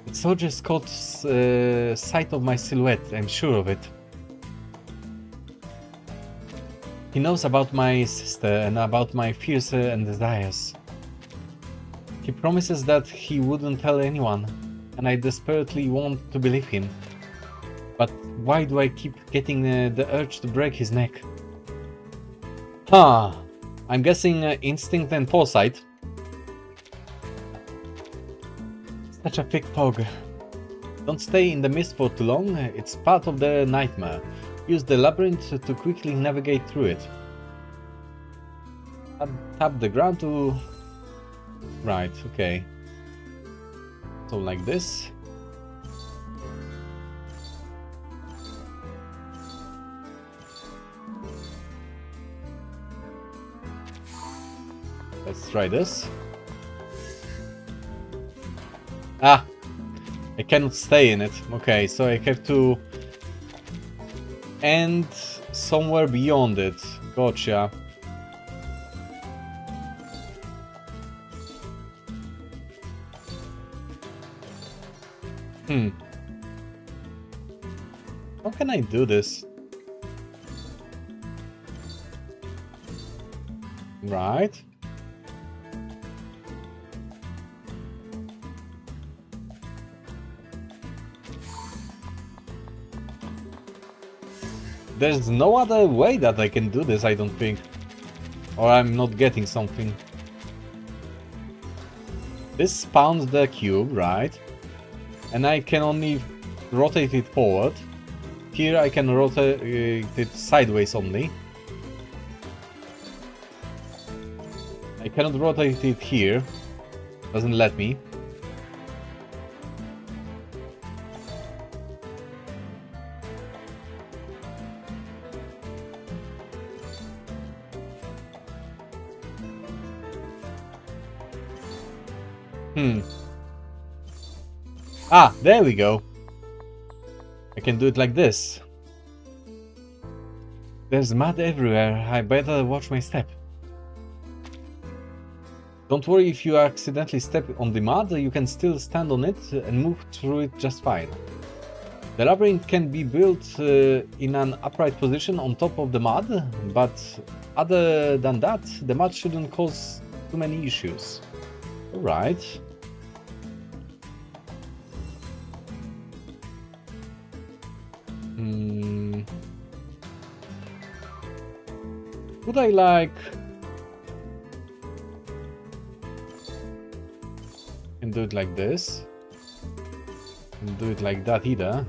The soldiers caught sight of my silhouette, I'm sure of it. He knows about my sister and about my fears and desires. He promises that he wouldn't tell anyone, and I desperately want to believe him. But why do I keep getting the urge to break his neck? Huh. I'm guessing instinct and foresight. Such a thick fog. Don't stay in the mist for too long, it's part of the nightmare. Use the labyrinth to quickly navigate through it. Tap the ground to... Right, okay. So like this. Let's try this. Ah! I cannot stay in it. Okay, so I have to end somewhere beyond it. Gotcha. How can I do this? Right. There's no other way that I can do this, I don't think. Or I'm not getting something. This spawns the cube, right? And I can only rotate it forward. Here I can rotate it sideways only. I cannot rotate it here. Doesn't let me. Ah, there we go. I can do it like this. There's mud everywhere. I better watch my step. Don't worry if you accidentally step on the mud, you can still stand on it and move through it just fine. The labyrinth can be built in an upright position on top of the mud, but other than that, the mud shouldn't cause too many issues. Alright. Would I like... Can do it like this. Can do it like that either.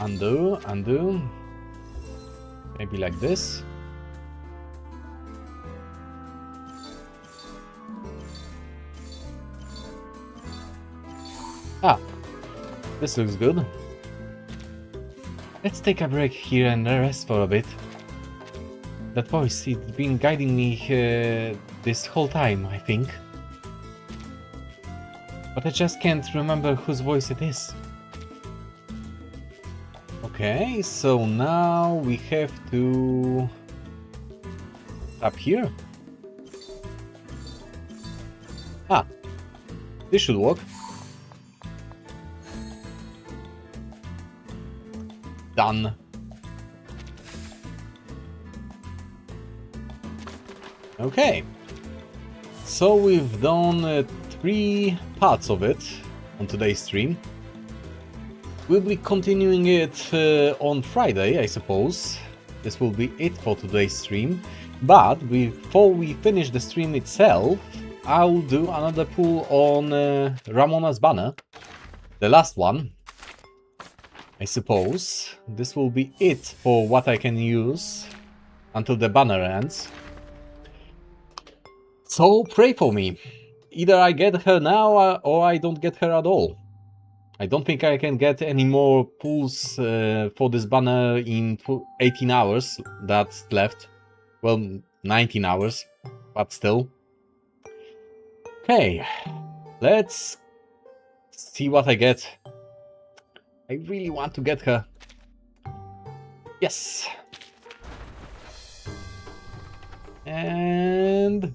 Undo, undo. Maybe like this. Ah, this looks good. Let's take a break here and rest for a bit. That voice, it's been guiding me this whole time, I think. But I just can't remember whose voice it is. Okay, so now we have to tap here. Ah, this should work. Done. Okay, so we've done 3 parts of it on today's stream. We'll be continuing it on Friday, I suppose. This will be it for today's stream. But before we finish the stream itself, I'll do another pull on Ramona's banner. The last one. I suppose. This will be it for what I can use until the banner ends. So pray for me. Either I get her now or I don't get her at all. I don't think I can get any more pulls for this banner in 18 hours that's left. Well, 19 hours, but still. Okay, let's see what I get. I really want to get her. Yes. And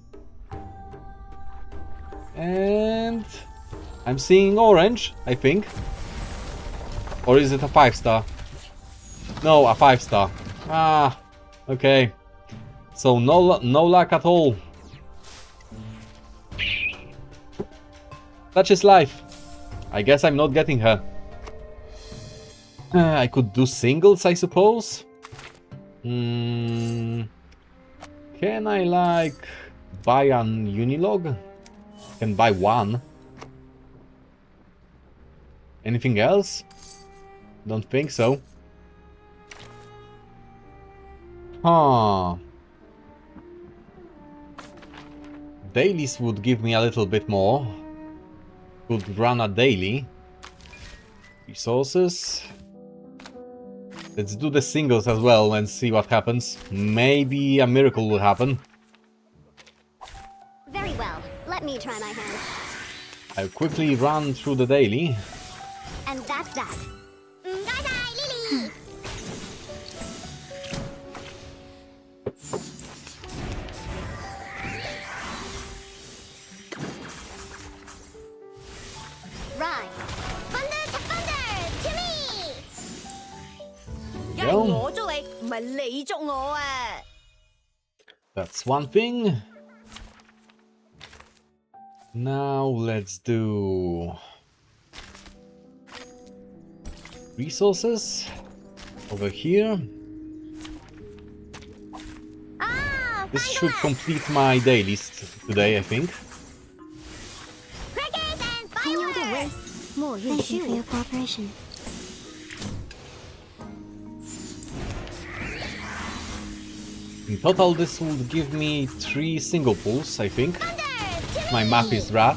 I'm seeing orange, I think. Or is it a 5-star? No, a 5-star. Ah, okay. So no luck at all. Such is life. I guess I'm not getting her. I could do singles, I suppose. Can I like buy an Unilog? Can buy one. Anything else? Don't think so. Huh. Dailies would give me a little bit more. Could run a daily. Resources. Let's do the singles as well and see what happens. Maybe a miracle will happen. Very well. Let me try my hand. I'll quickly run through the daily. And that's that. Bye-bye, Lily! Right. Thunder to thunder! To me! 梗係我捉你，唔係你捉我啊！ That's one thing. Now let's do resources over here. Ah! This should complete my dailies today, I think. Crackers and fireworks! Thank you for your cooperation. In total, this will give me 3 single pulls, I think. Thunder! To My me! map is right.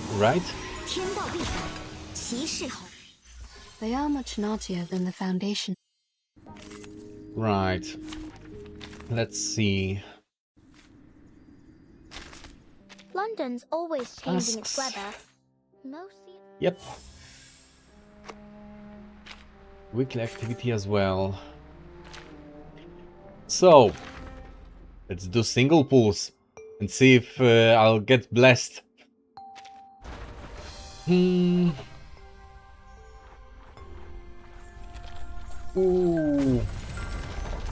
天道必反，其势好。 They are much naughtier than the Foundation. Right. Let's see. London's always changing its Asks. weather. Mostly. Yep. Weekly activity as well. So, let's do single pulls and see if I'll get blessed. Ooh.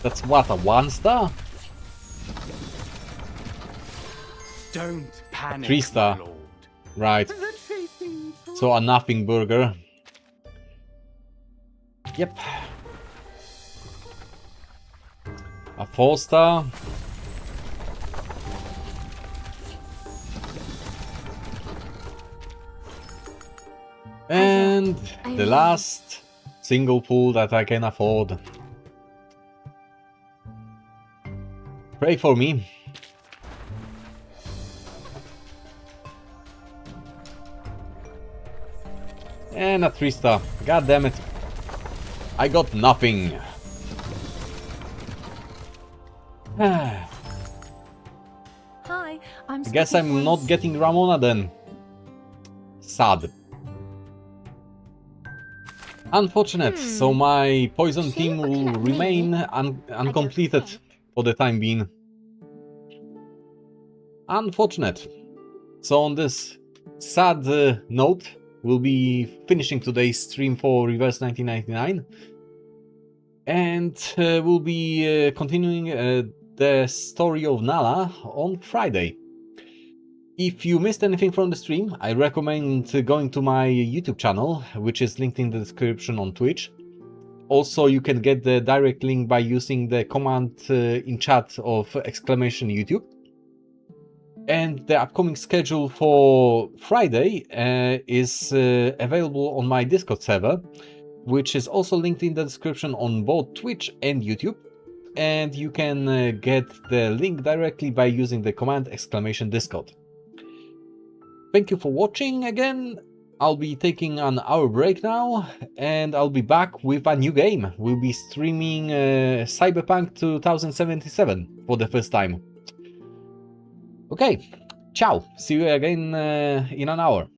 That's what, a 1-star? Don't panic, 3-star. my lord. Right. So a nothing burger. Yep. A 4-star. And the last single pool that I can afford. Pray for me. And a 3-star. God damn it. I got nothing. Hi, I'm. I guess I'm not getting Ramona then. Sad. Unfortunate, so my poison team will remain uncompleted for the time being. Unfortunate. So on this sad note, we'll be finishing today's stream for Reverse 1999. And we'll be continuing the story of Nala on Friday. If you missed anything from the stream, I recommend going to my YouTube channel, which is linked in the description on Twitch. Also, you can get the direct link by using the command in chat of !YouTube. And the upcoming schedule for Friday is available on my Discord server, which is also linked in the description on both Twitch and YouTube. and you can get the link directly by using the command !Discord. Thank you for watching again. I'll be taking an hour break now, and I'll be back with a new game. We'll be streaming Cyberpunk 2077 for the first time. Okay, ciao. See you again in an hour.